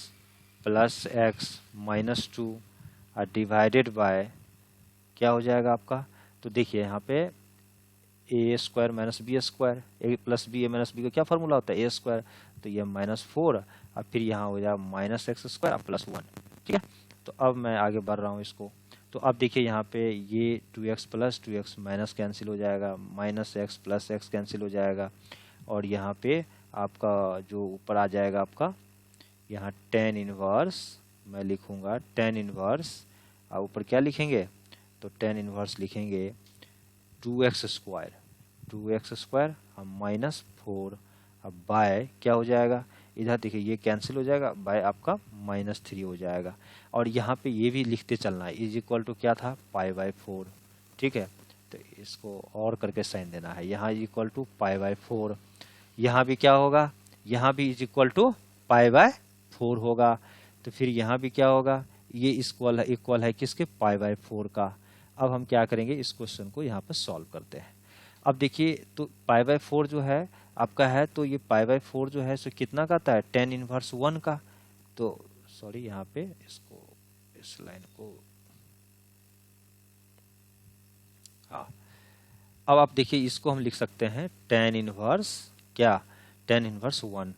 plus x minus two और डिवाइडेड बाय क्या हो जाएगा आपका, तो देखिए यहाँ पे a square minus B square, A plus B A minus B का क्या फार्मूला होता है ए स्क्वायर, तो ये माइनस फोर और फिर यहाँ हो जाएगा minus x square plus one. ठीक है, तो अब मैं आगे बढ़ रहा हूँ इसको, तो अब देखिए यहाँ पे ये 2x plus 2x minus cancel हो जाएगा, minus x plus x cancel हो जाएगा, और यहाँ पे आपका जो ऊपर आ जाएगा आपका यहाँ टेन इनवर्स, मैं लिखूँगा टेन इनवर्स, और ऊपर क्या लिखेंगे, तो टेन इनवर्स लिखेंगे 2x स्क्वायर हम माइनस फोर, अब बाय क्या हो जाएगा, इधर देखिए ये कैंसिल हो जाएगा, बाय आपका माइनस थ्री हो जाएगा, और यहाँ पे ये भी लिखते चलना है इज इक्वल टू क्या था पाई बाय फोर। ठीक है, तो इसको और करके साइन देना है, यहाँ is equal to pi by four, यहाँ भी क्या होगा, यहाँ भी is equal to pi by four होगा, तो फिर यहाँ भी क्या होगा, ये इक्वल है किसके पाई बाय फोर का। अब हम क्या करेंगे, इस क्वेश्चन को यहाँ पर सॉल्व करते हैं। अब देखिए तो पाई बाय फोर जो है आपका है, तो ये पाई बाय फोर जो है सो कितना का आता है टेन इनवर्स वन का, तो सॉरी यहाँ पे इसको इस लाइन को, हाँ अब आप देखिए इसको हम लिख सकते हैं टेन इनवर्स क्या, टेन इनवर्स वन।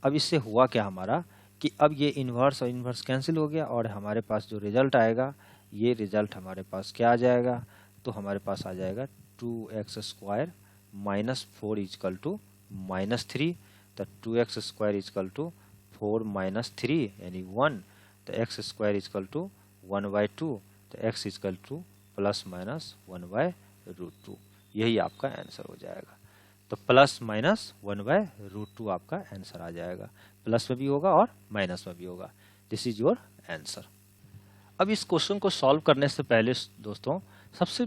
अब इससे हुआ क्या हमारा कि अब ये इनवर्स और इनवर्स कैंसिल हो गया, और हमारे पास जो रिजल्ट आएगा ये रिजल्ट हमारे पास क्या आ जाएगा, तो हमारे पास आ जाएगा 2x square minus four is equal to minus three, तो 2x square is equal to four minus three यानी वन, तो x square is equal to one by two, तो x is equal to plus minus one by root two, यही आपका answer हो जाएगा। तो plus minus one by root two आपका answer आ जाएगा, प्लस में भी होगा और माइनस में भी होगा, दिस इज योर आंसर। अब इस क्वेश्चन को सॉल्व करने से पहले दोस्तों सबसे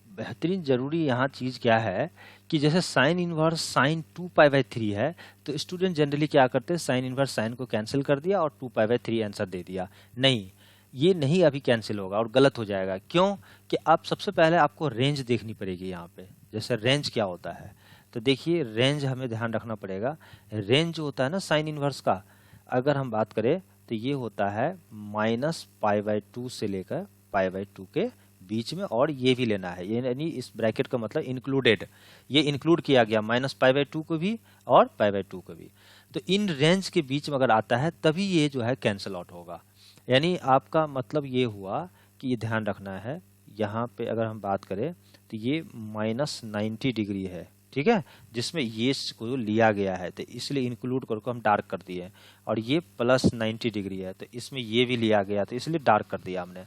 बेहतरीन जरूरी यहाँ चीज़ क्या है कि जैसे sine inverse sine two pi by three है, तो स्टूडेंट जनरली क्या करते हैं साइन इनवर्स साइन को कैंसिल कर दिया और two pi by three answer दे दिया। नहीं, ये नहीं अभी कैंसिल होगा और गलत हो जाएगा। क्यों कि आप सबसे पहले आपको रेंज देखनी पड़ेगी यहाँ पे, जैसे रेंज क्या होता है, तो देखिए रेंज हमें ध्यान रखना पड़ेगा। रेंज जो होता है ना साइन इनवर्स का, अगर हम बात करें तो ये होता है माइनस पाई बाई टू से लेकर पाई बाई टू के बीच में, और ये भी लेना है, ये यानी इस ब्रैकेट का मतलब इंक्लूडेड, ये इंक्लूड किया गया माइनस पाई बाई टू को भी और पाई बाई टू को भी। तो इन रेंज के बीच में अगर आता है तभी ये जो है कैंसिल आउट होगा। यानी आपका मतलब ये हुआ कि ये ध्यान रखना है, यहाँ पे अगर हम बात करें तो ये माइनस 90 डिग्री है, ठीक है, जिसमें ये को लिया गया है, तो इसलिए इंक्लूड करके हम डार्क कर दिए, और ये प्लस 90 डिग्री है तो इसमें ये भी लिया गया तो इसलिए डार्क कर दिया हमने।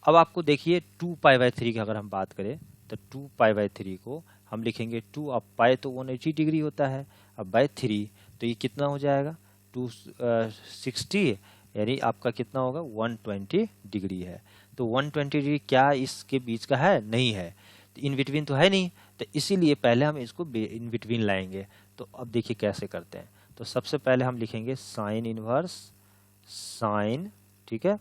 अब आपको देखिए टू पाई बाई थ्री की अगर हम बात करें तो टू पाई बाई थ्री को हम लिखेंगे टू, अब पाई तो 180 डिग्री होता है, अब बाई थ्री तो ये कितना हो जाएगा 260, यानी आपका कितना होगा 120 डिग्री है। तो 120 डिग्री क्या इसके बीच का है, नहीं है, तो इन बिटवीन तो है नहीं, तो इसीलिए पहले हम इसको इन बिटवीन लाएंगे। तो अब देखिए कैसे करते हैं, तो सबसे पहले हम लिखेंगे साइन इनवर्स साइन, ठीक है,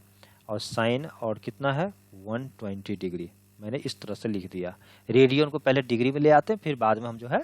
और साइन और कितना है 120 डिग्री, मैंने इस तरह से लिख दिया। रेडियन को पहले डिग्री में ले आते हैं, फिर बाद में हम जो है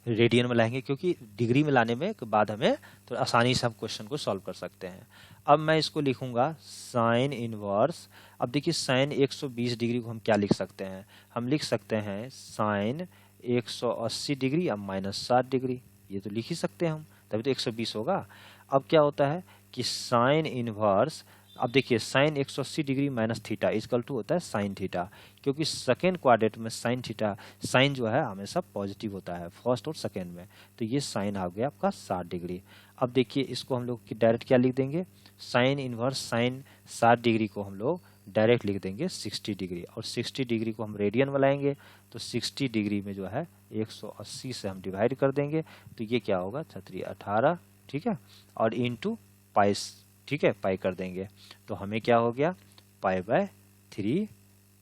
रेडियन में लाएंगे, क्योंकि डिग्री में लाने में के बाद हमें तो आसानी से हम क्वेश्चन को सॉल्व कर सकते हैं। अब मैं इसको लिखूंगा साइन इनवर्स। अब देखिए साइन 120 डिग्री को हम क्या लिख सकते हैं, हम लिख सकते हैं साइन 180 डिग्री अब माइनस 60 डिग्री, ये तो लिख ही सकते हैं हम, तभी तो 120 होगा। अब क्या होता है कि साइन इनवर्स अब देखिए sine 180 degree minus theta is equal to होता है साइन थीटा, क्योंकि सेकेंड क्वाड्रेंट में साइन थीटा, साइन जो है हमेशा पॉजिटिव होता है फर्स्ट और सेकेंड में, तो ये साइन आ गया आपका 60 डिग्री। अब देखिए इसको हम लोग डायरेक्ट क्या लिख देंगे, साइन इनवर्स साइन 60 डिग्री को हम लोग डायरेक्ट लिख देंगे 60 डिग्री, और 60 डिग्री को हम रेडियन बनाएंगे तो 60 डिग्री में जो है 180 से हम डिवाइड कर देंगे, तो ये क्या होगा 18, ठीक है, और इंटू पाई, ठीक है, पाई कर देंगे, तो हमें क्या हो गया π/3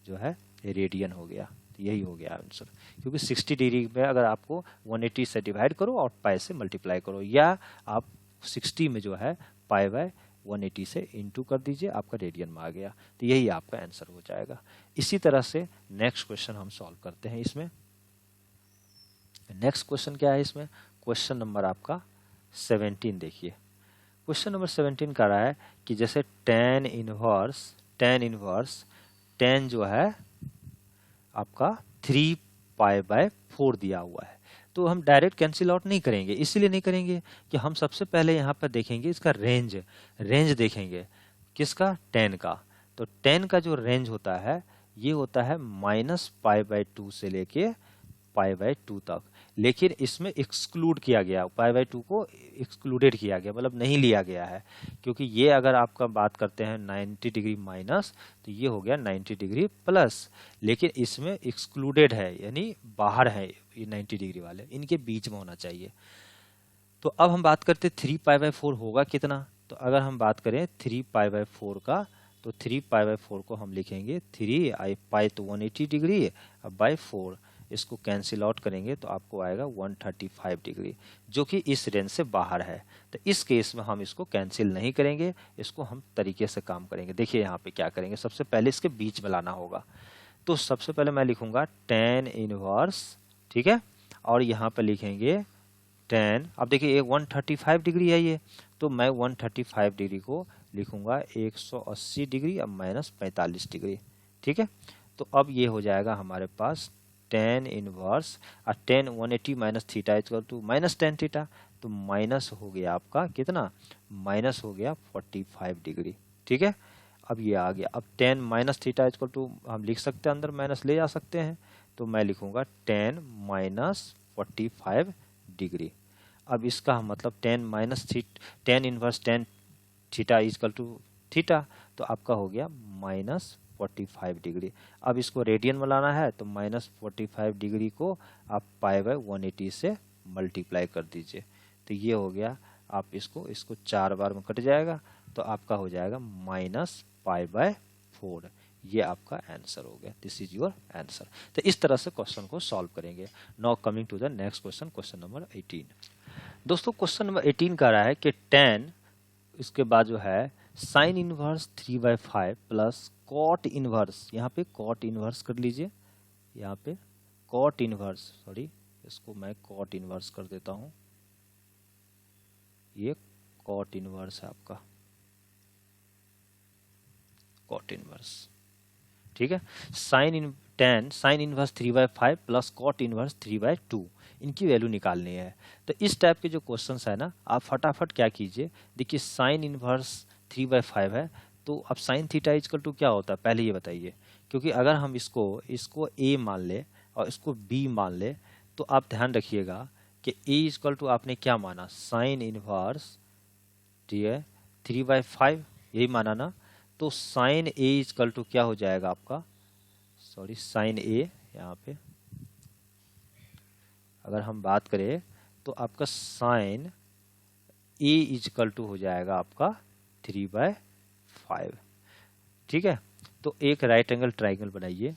जो है रेडियन हो गया। तो यही हो गया आंसर, क्योंकि 60 डिग्री में अगर आपको 180 से डिवाइड करो और पाई से मल्टीप्लाई करो, या आप 60 में जो है π/180 से इंटू कर दीजिए, आपका रेडियन में आ गया, तो यही आपका आंसर हो जाएगा। इसी तरह से नेक्स्ट क्वेश्चन हम सॉल्व करते हैं। इसमें नेक्स्ट क्वेश्चन क्या है, इसमें क्वेश्चन नंबर आपका 17 देखिए। क्वेश्चन नंबर 17 कर रहा है कि जैसे tan इनवर्स जो है आपका 3π/4 दिया हुआ है, तो हम डायरेक्ट कैंसिल आउट नहीं करेंगे। इसीलिए नहीं करेंगे कि हम सबसे पहले यहाँ पर देखेंगे इसका रेंज देखेंगे किसका, tan का। तो tan का जो रेंज होता है ये होता है -π/2 से लेके π/2 तक, लेकिन इसमें एक्सक्लूड किया गया, π/2 को एक्सक्लूडेड किया गया, मतलब नहीं लिया गया है, क्योंकि ये अगर आपका बात करते हैं 90 डिग्री माइनस, तो ये हो गया 90 डिग्री प्लस, लेकिन इसमें एक्सक्लूडेड है यानी बाहर है ये 90 डिग्री वाले, इनके बीच में होना चाहिए। तो अब हम बात करते 3π/4 होगा कितना, तो अगर हम बात करें 3π/4 का, तो 3π/4 को हम लिखेंगे 3 पाई तो 180 डिग्री, अब बाय 4 इसको कैंसिल आउट करेंगे तो आपको आएगा 135 डिग्री, जो कि इस रेंज से बाहर है। तो इस केस में हम इसको कैंसिल नहीं करेंगे, इसको हम तरीके से काम करेंगे। देखिए यहाँ पे क्या करेंगे, सबसे पहले इसके बीच में लाना होगा, तो सबसे पहले मैं लिखूंगा tan इनवर्स, ठीक है, और यहाँ पे लिखेंगे tan, अब देखिए 135 डिग्री है ये, तो मैं 135 डिग्री को लिखूंगा 180 डिग्री अब माइनस 45 डिग्री, ठीक है। तो अब ये हो जाएगा हमारे पास tan inverse, tan 180 minus theta equal to minus tan theta, तो माइनस हो गया आपका कितना, माइनस हो गया 45 डिग्री, ठीक है। अब ये आ गया, अब tan minus theta equal to हम लिख सकते हैं, अंदर माइनस ले जा सकते हैं, तो मैं लिखूंगा tan माइनस 45 डिग्री। अब इसका मतलब tan inverse tan theta equal to theta, तो आपका हो गया -45 डिग्री। अब इसको रेडियन में लाना है, तो -45 डिग्री को आप π/180 से मल्टीप्लाई कर दीजिए, तो ये हो गया, आप इसको 4 बार में कट जाएगा, तो आपका हो जाएगा -π/4, ये आपका आंसर हो गया, दिस इज योर आंसर। तो इस तरह से क्वेश्चन को सॉल्व करेंगे। Now coming to the next question, question number 18। दोस्तों क्वेश्चन नंबर 18 कह रहा है कि tan, इसके बाद जो है sine inverse 3/5 plus cot inverse, यहाँ पे कॉट इनवर्स कर लीजिए, यहाँ पे कॉट इनवर्स, सॉरी इसको मैं कॉट इनवर्स कर देता हूँ, ये कॉट इनवर्स है आपका, कॉट इनवर्स, ठीक है। tan sine inverse 3/5 plus cot inverse 3/2, इनकी वैल्यू निकालनी है। तो इस टाइप के जो क्वेश्चंस है ना, आप फटाफट क्या कीजिए, देखिए साइन इनवर्स 3/5 है, तो अब साइन थीटा इक्वल टू क्या होता है पहले ये बताइए, क्योंकि अगर हम इसको a मान ले और इसको b मान ले, तो आप ध्यान रखिएगा कि a इक्वल टू आपने क्या माना, साइन इनवर्स 3/5 यही माना ना, तो साइन a इक्वल टू क्या हो जाएगा आपका, सॉरी साइन a, यहाँ पे अगर हम बात करें तो आपका साइन a इक्वल टू हो जाएगा आपका 3/5, ठीक है। तो एक राइट एंगल ट्राइंगल बनाइए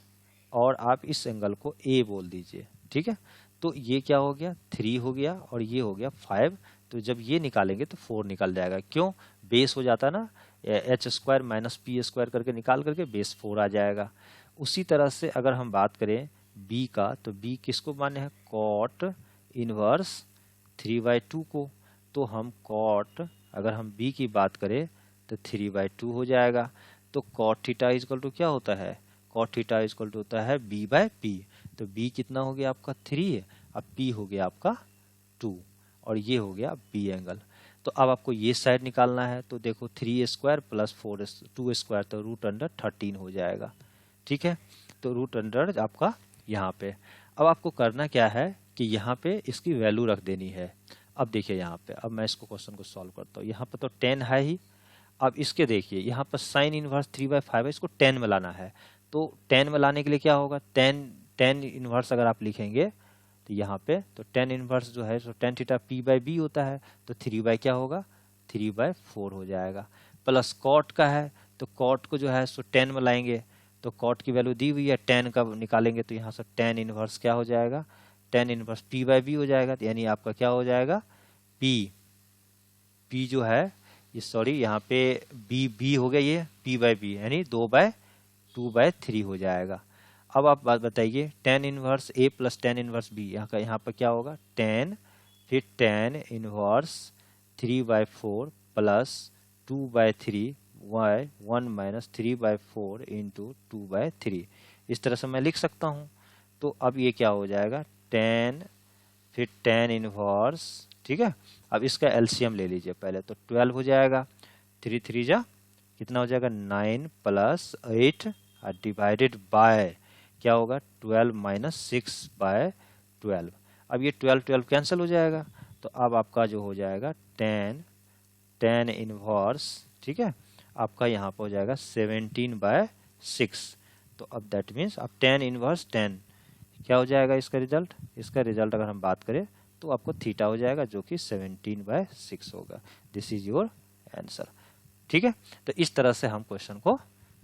और आप इस एंगल को a बोल दीजिए, ठीक है। तो ये क्या हो गया, 3 हो गया और ये हो गया 5, तो जब ये निकालेंगे तो 4 निकल जाएगा, क्यों, बेस हो जाता ना, h² माइनस p² करके निकाल करके बेस 4 आ जाएगा। उसी तरह से अगर हम बात करें b का, तो b किसको माने हैं, कॉट इनवर्स 3/2 को, तो हम कॉट, अगर हम b की बात करें तो 3/2 हो जाएगा। तो कॉट थीटा इक्वल टू क्या होता है, कॉट थीटा इक्वल टू होता है b/p, तो b कितना हो गया आपका 3, अब p हो गया आपका 2, और ये हो गया b एंगल। तो अब आपको ये साइड निकालना है, तो देखो 3 स्क्वायर प्लस 2 स्क्वायर तो रूट अंडर 13 हो जाएगा। ठीक है, तो रूट अंडर आपका यहाँ पे। अब आपको करना क्या है कि यहाँ पे इसकी वैल्यू रख देनी है। अब देखिए यहाँ पे, अब मैं इसको क्वेश्चन को सॉल्व करता हूँ। यहाँ पे तो 10 है ही। अब इसके देखिए यहाँ पर साइन इनवर्स 3/5 है, इसको 10 में लाना है। तो 10 में लाने के लिए क्या होगा, 10 इनवर्स अगर आप लिखेंगे तो यहाँ पे तो 10 इनवर्स जो है तो tan थीटा p/b होता है, तो 3 क्या होगा, 3/4 हो जाएगा। प्लस कॉट का है, तो कॉट को जो है सो 10 में लाएंगे, तो कॉट की वैल्यू दी हुई है, 10 का निकालेंगे तो यहाँ से tan इनवर्स क्या हो जाएगा, tan इनवर्स p/b हो जाएगा। तो यानी आपका क्या हो जाएगा, p जो है ये, सॉरी यहाँ पे b हो गया, ये p/b यानी 2/3 हो जाएगा। अब आप बात बताइए, tan inverse a plus tan inverse b, यहाँ पर क्या होगा, tan फिर tan inverse 3/4 plus 2/3 y 1 minus 3/4 into 2/3, इस तरह से मैं लिख सकता हूँ। तो अब ये क्या हो जाएगा, tan फिर tan इनवर्स, ठीक है। अब इसका एलसीएम ले लीजिए पहले, तो 12 हो जाएगा, 3 3 जा कितना हो जाएगा, 9 प्लस 8 डिवाइडेड बाय क्या होगा, 12 माइनस 6/12। अब ये 12 कैंसिल हो जाएगा, तो अब आपका जो हो जाएगा tan इनवर्स, ठीक है, आपका यहाँ पर हो जाएगा 17/6। तो अब दैट मीन्स अब tan इनवर्स 10 क्या हो जाएगा, इसका रिजल्ट अगर हम बात करें तो आपको थीटा हो जाएगा जो कि 17/6 होगा। This is your answer. ठीक है, तो इस तरह से हम क्वेश्चन को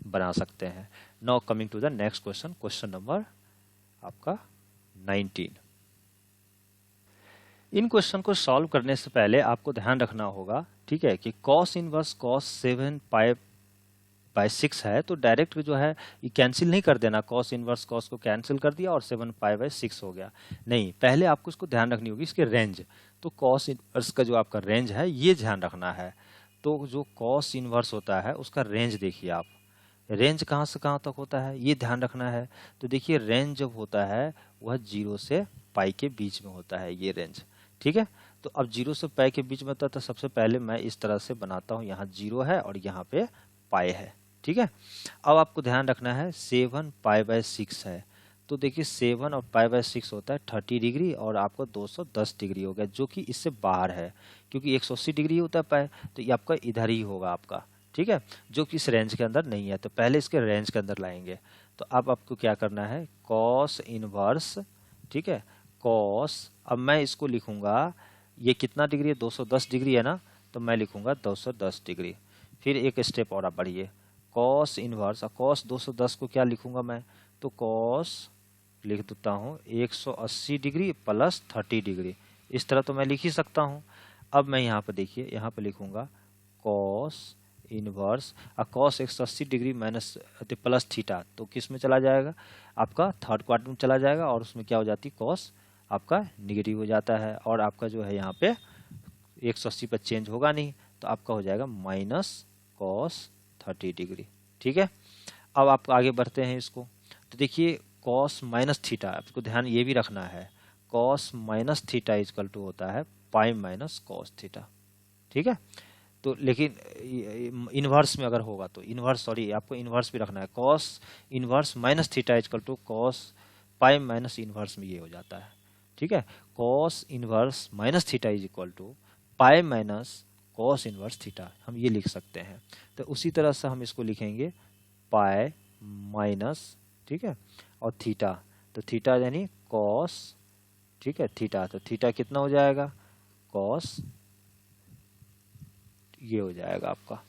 बना सकते हैं। Now coming to the next question, question number आपका 19। इन क्वेश्चन को सॉल्व करने से पहले आपको ध्यान रखना होगा, ठीक है, कि cos इनवर्स cos 7π/6 है, तो डायरेक्ट जो है ये कैंसिल नहीं कर देना, cos इनवर्स cos को कैंसिल कर दिया और 7π/6 हो गया। नहीं, पहले आपको इसको ध्यान रखनी होगी इसके रेंज। तो cos इनवर्स का जो आपका रेंज है ये ध्यान रखना है। तो जो cos इनवर्स होता है उसका रेंज देखिए आप, रेंज कहाँ से कहाँ तक होता है ये ध्यान रखना है। तो देखिए रेंज जब होता है वह 0 से पाई के बीच में होता है, ये रेंज, ठीक है। तो अब 0 से पाई के बीच में होता है, तो सबसे पहले मैं इस तरह से बनाता हूँ, यहाँ 0 है और यहाँ पे पाई है, ठीक है। अब आपको ध्यान रखना है 7π/6 है, तो देखिए 7 और π/6 होता है 30 डिग्री और आपको 210 डिग्री हो गया, जो कि इससे बाहर है, क्योंकि 180 डिग्री होता है पाई, तो ये आपका इधर ही होगा आपका, ठीक है, जो कि इस रेंज के अंदर नहीं है। तो पहले इसके रेंज के अंदर लाएंगे। तो अब आपको क्या करना है, कॉस इनवर्स, ठीक है, कॉस, अब मैं इसको लिखूंगा, ये कितना डिग्री है, 210 डिग्री है ना, तो मैं लिखूंगा 210 डिग्री। फिर एक स्टेप और आप बढ़िए, कॉस इनवर्स, कॉस 210 को क्या लिखूंगा मैं, तो कॉस लिख देता हूँ 180 डिग्री प्लस 30 डिग्री, इस तरह तो मैं लिख ही सकता हूँ। अब मैं यहाँ पर देखिए, यहाँ पर लिखूंगा cos inverse, cos 180 degree minus plus theta, तो किस में चला जाएगा, आपका थर्ड क्वाड्रेंट में चला जाएगा, और उसमें क्या हो जाती है, कॉस आपका निगेटिव हो जाता है, और आपका जो है यहाँ पे 180 पर चेंज होगा नहीं, तो आपका हो जाएगा माइनस कॉस 30 डिग्री, ठीक है। अब आप आगे बढ़ते हैं इसको, तो देखिए कॉस माइनस थीटा, आपको ध्यान ये भी रखना है, cos minus theta is equal to होता है पाई माइनस कॉस थीटा, ठीक है। तो लेकिन इनवर्स में अगर होगा तो इनवर्स, सॉरी आपको इनवर्स भी रखना है, cos inverse minus theta is equal to cos pi minus inverse में ये हो जाता है, ठीक है। Cos inverse minus theta is equal to pi minus cos inverse theta, हम ये लिख सकते हैं। तो उसी तरह से हम इसको लिखेंगे पाई माइनस, ठीक है, और थीटा, तो थीटा यानी कॉस, ठीक है, थीटा, तो थीटा कितना हो जाएगा, कॉस, ये हो जाएगा आपका,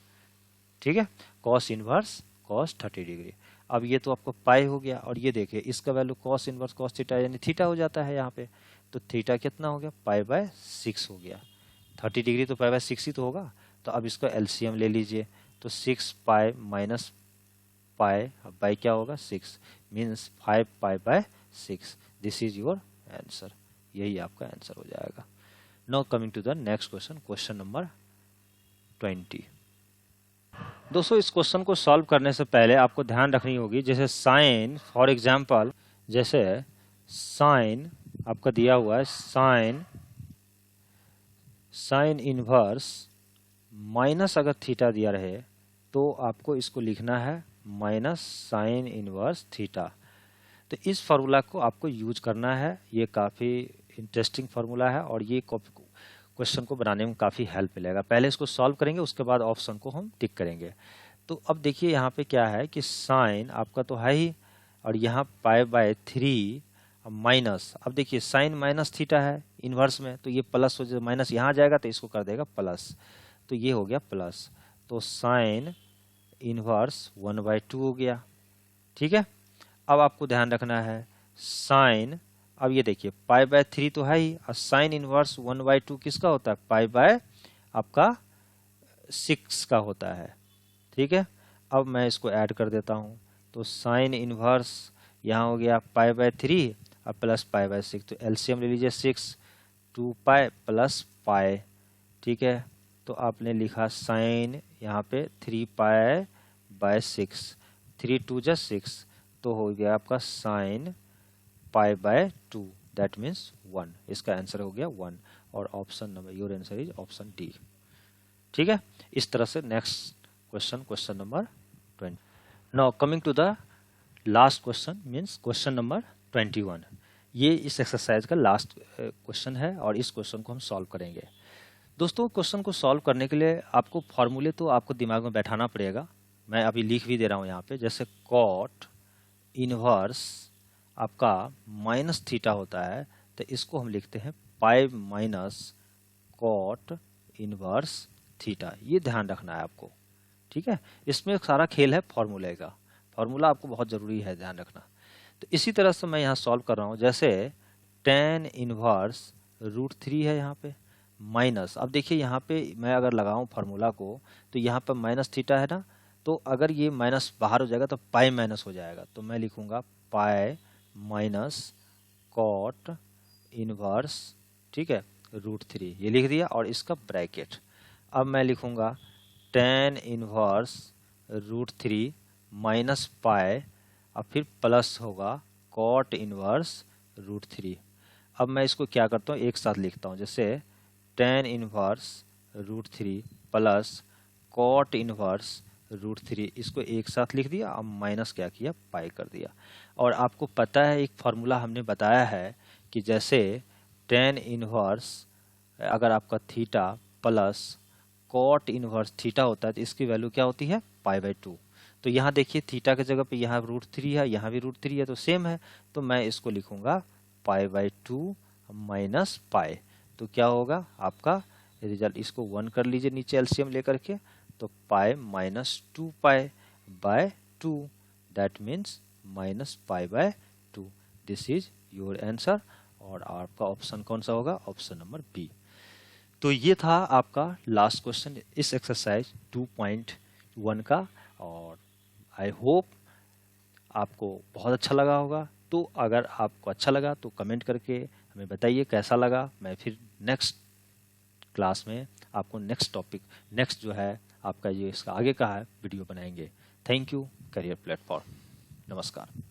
ठीक है, कॉस इनवर्स कॉस 30 डिग्री। अब ये तो आपको पाई हो गया, और ये देखिए इसका value cos inverse cos theta यानी थीटा हो जाता है यहाँ पे, तो थीटा कितना हो गया, π/6 हो गया, 30 डिग्री तो π/6 ही तो होगा। तो अब इसका एलसीएम ले लीजिए, तो 6 पाई माइनस पाई बाई क्या होगा 6, means 5π/6। This is your answer, यही आपका आंसर हो जाएगा। Now coming to the next question, question number 20। दोस्तों इस क्वेश्चन को सॉल्व करने से पहले आपको ध्यान रखनी होगी, जैसे साइन, फॉर एग्जांपल जैसे साइन आपका दिया हुआ है, साइन इनवर्स माइनस अगर थीटा दिया रहे तो आपको इसको लिखना है माइनस साइन इनवर्स थीटा। तो इस फार्मूला को आपको यूज करना है, ये काफ़ी इंटरेस्टिंग फार्मूला है और ये क्वेश्चन को बनाने में काफ़ी हेल्प मिलेगा। पहले इसको सॉल्व करेंगे, उसके बाद ऑप्शन को हम टिक करेंगे। तो अब देखिए यहाँ पे क्या है कि साइन आपका तो है ही, और यहाँ पाई बाय 3 माइनस, अब देखिए साइन माइनस थीटा है इन्वर्स में, तो ये प्लस हो जाए, माइनस यहाँ जाएगा तो इसको कर देगा प्लस, तो ये हो गया प्लस। तो साइन इन्वर्स 1/2 हो गया। ठीक है, अब आपको ध्यान रखना है साइन, अब ये देखिए पाई बाय 3 तो है ही, और साइन इनवर्स 1/2 किसका होता है, पाई बाय आपका 6 का होता है। ठीक है, अब मैं इसको ऐड कर देता हूँ, तो साइन इनवर्स यहाँ हो गया पाई बाय 3 और प्लस पाई बाय 6, तो एलसीएम ले लीजिए 6, 2 पाई प्लस पाई। ठीक है, तो आपने लिखा साइन यहाँ पे 3 पाई बाय 6, 3 2 जा 6, तो हो गया आपका sine pi by 2, that means 1। इसका आंसर हो गया 1 और option number, your answer is option D. ठीक है, इस तरह से next question number 20। Now coming to the last question means question number 21। ये इस एक्सरसाइज का लास्ट क्वेश्चन है और इस क्वेश्चन को हम सॉल्व करेंगे। दोस्तों, क्वेश्चन को सॉल्व करने के लिए आपको फॉर्मूले तो आपको दिमाग में बैठाना पड़ेगा, मैं अभी लिख भी दे रहा हूँ यहाँ पे। जैसे कॉट इनवर्स आपका माइनस थीटा होता है, तो इसको हम लिखते हैं pi minus cot inverse theta. ये ध्यान रखना है आपको। ठीक है, इसमें सारा खेल है फॉर्मूले का, फॉर्मूला आपको बहुत ज़रूरी है ध्यान रखना। तो इसी तरह से मैं यहाँ सॉल्व कर रहा हूँ। जैसे टेन इनवर्स √3 है यहाँ पे, माइनस, अब देखिए यहाँ पे मैं अगर लगाऊँ फार्मूला को तो यहाँ पर माइनस थीटा है ना, तो अगर ये माइनस बाहर हो जाएगा तो पाई माइनस हो जाएगा, तो मैं लिखूँगा पाई माइनस कॉट इनवर्स, ठीक है, √3, ये लिख दिया और इसका ब्रैकेट। अब मैं लिखूँगा टेन इनवर्स √3 माइनस पाई, और फिर प्लस होगा कॉट इनवर्स √3। अब मैं इसको क्या करता हूँ, एक साथ लिखता हूँ। जैसे tan inverse √3 plus cot inverse √3, इसको एक साथ लिख दिया, अब माइनस क्या किया, पाई कर दिया। और आपको पता है एक फार्मूला हमने बताया है कि जैसे टेन इनवर्स अगर आपका theta plus cot inverse theta होता है तो इसकी वैल्यू क्या होती है, पाई/2। तो यहाँ देखिए थीटा की जगह पे यहाँ √3 है, यहाँ भी √3 है, तो सेम है, तो मैं इसको लिखूंगा पाई/2 माइनस पाई। तो क्या होगा आपका रिजल्ट, इसको 1 कर लीजिए नीचे एलसीएम लेकर के, तो pi minus 2 pi by 2, that means minus पाई/2। This is your answer. और आपका ऑप्शन कौन सा होगा, ऑप्शन नंबर बी। तो ये था आपका लास्ट क्वेश्चन इस एक्सरसाइज 2.1 का, और आई होप आपको बहुत अच्छा लगा होगा। तो अगर आपको अच्छा लगा तो कमेंट करके हमें बताइए कैसा लगा। मैं फिर नेक्स्ट क्लास में आपको नेक्स्ट टॉपिक, नेक्स्ट जो है आपका ये इसका आगे का है वीडियो बनाएंगे। Thank you, career platform. नमस्कार।